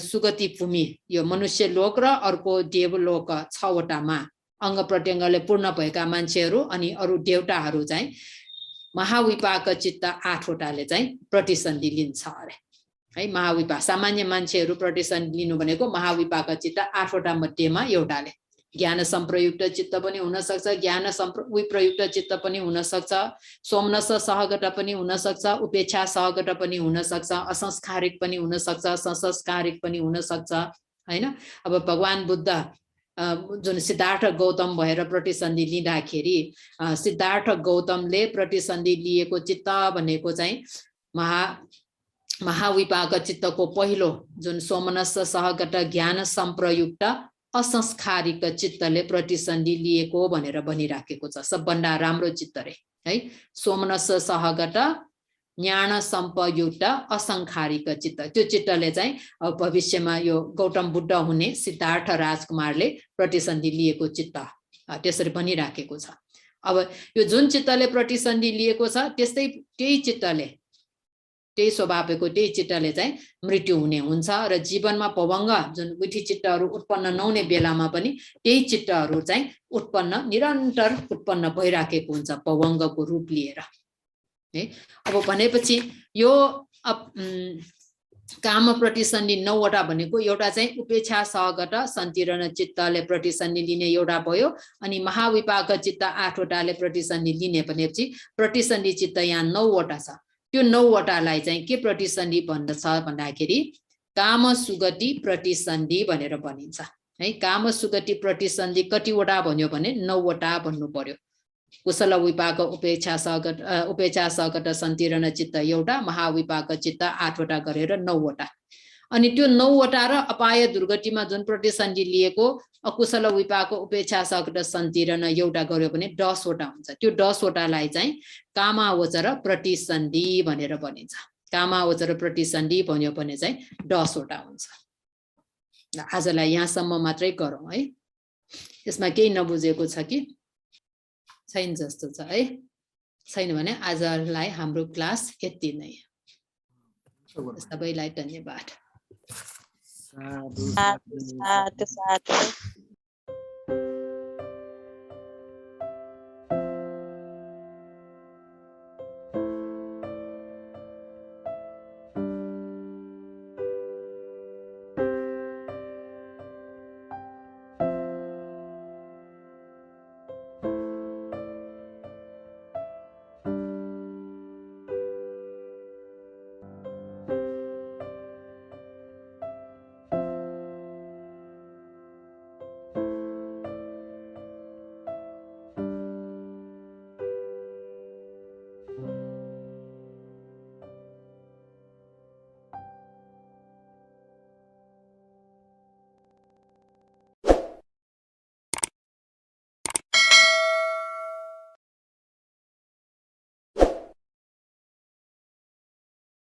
सुगति भूमि, यो मनुष्य लोक र अर्को देवलोक 6 वटामा अंग प्रत्यङ्गले पूर्ण भएका मान्छेहरू अनि अरू देवताहरू चाहिँ महाविपाक चित्त 8 वटाले चाहिँ प्रतिसन्धि लिन्छ अरे है। महाविपाक सामान्य मान्छेहरू प्रतिसन्धि लिनु भनेको महाविपाक चित्त 8 वटा मध्येमा एउटाले। ज्ञान संप्रयुक्त चित्त पनि हुन सक्छ, ज्ञान विप्रयुक्त चित्त पनि हुन सक्छ, सोमनस सहगत पनि हुन सक्छ, उपेक्षा सहगत पनि हुन सक्छ, असंस्कारिक पनि हुन सक्छ, संस्कारिक पनि हुन सक्छ हैन। अब भगवान बुद्ध जुन सिद्धार्थ गौतम भएर प्रतिसन्धि लिँदाखेरि सिद्धार्थ गौतमले प्रतिसन्धि लिएको चित्त भनेको चाहिँ महाविपाक चित्तको पहिलो जुन सोमनस सहगत ज्ञान संप्रयुक्त असंस्कारिक चित्तले प्रतिसन्धि लिएको भनेर भनिराखेको छ। सबभन्दा राम्रो चित्त रे है। सोमनस सहगत ज्ञान संप्रयुक्त असंस्कारिक चित्त, त्यो चित्तले चाहिँ भविष्यमा यो गौतम बुद्ध हुने सिद्धार्थ राजकुमारले प्रतिसन्धि लिएको चित्त त्यसरी भनिराखेको छ। अब यो जुन चित्तले प्रतिसन्धि लिएको छ त्यस्तै त्यही चित्तले त्यही स्वभावको त्यही चित्तले चाहिँ मृत्यु हुने हुन्छ र जीवनमा पवंग जुन विठी चित्तहरू उत्पन्न नहुने बेलामा पनि त्यही चित्तहरू चाहिँ उत्पन्न निरन्तर उत्पन्न भइराखेको हुन्छ पवंगको रूप लिएर है। अब भनेपछि यो काम प्रतिसन्धि 9 वटा भनेको एउटा चाहिँ उपेक्षा सहगत सन्तिरण चित्तले प्रतिसन्धि लिने एउटा भयो अनि महाविपाक चित्त 8 वटाले प्रतिसन्धि लिने भनेपछि प्रतिसन्धि चित्त यहाँ 9 वटा छ। त्यो 9 वटालाई चाहिँ के प्रतिसन्धि भन्दछ भन्दाखेरि काम सुगति प्रतिसन्धि भनेर भनिन्छ है। काम सुगति प्रतिसन्धि कतिवटा भन्यो भने 9 वटा भन्नु पर्यो। कुशल विपाक उपेक्षा सहगत सन्तिरण चित्त एउटा महाविपाक चित्त 8 वटा गरेर 9 वटा। अनि त्यो 9 वटा र अपाय दुर्गतिमा जुन प्रतिसन्धि लिएको अकुशल विपाक उपेक्षा सहगत सन्तिरण एउटा गर्यो भने 10 वटा हुन्छ। त्यो 10 वटालाई चाहिँ कामावचर प्रतिसन्धि भनेर भनिन्छ। कामावचर प्रतिसन्धि भन्यो भने चाहिँ 10 वटा हुन्छ। आजलाई यहाँसम्म मात्रै गरौँ है। यसमा केही नबुझेको छ कि छैन जस्तो छ है। छैन भने आजलाई हाम्रो क्लास यति नै। सबैलाई धन्यवाद। साधु साधु साधु।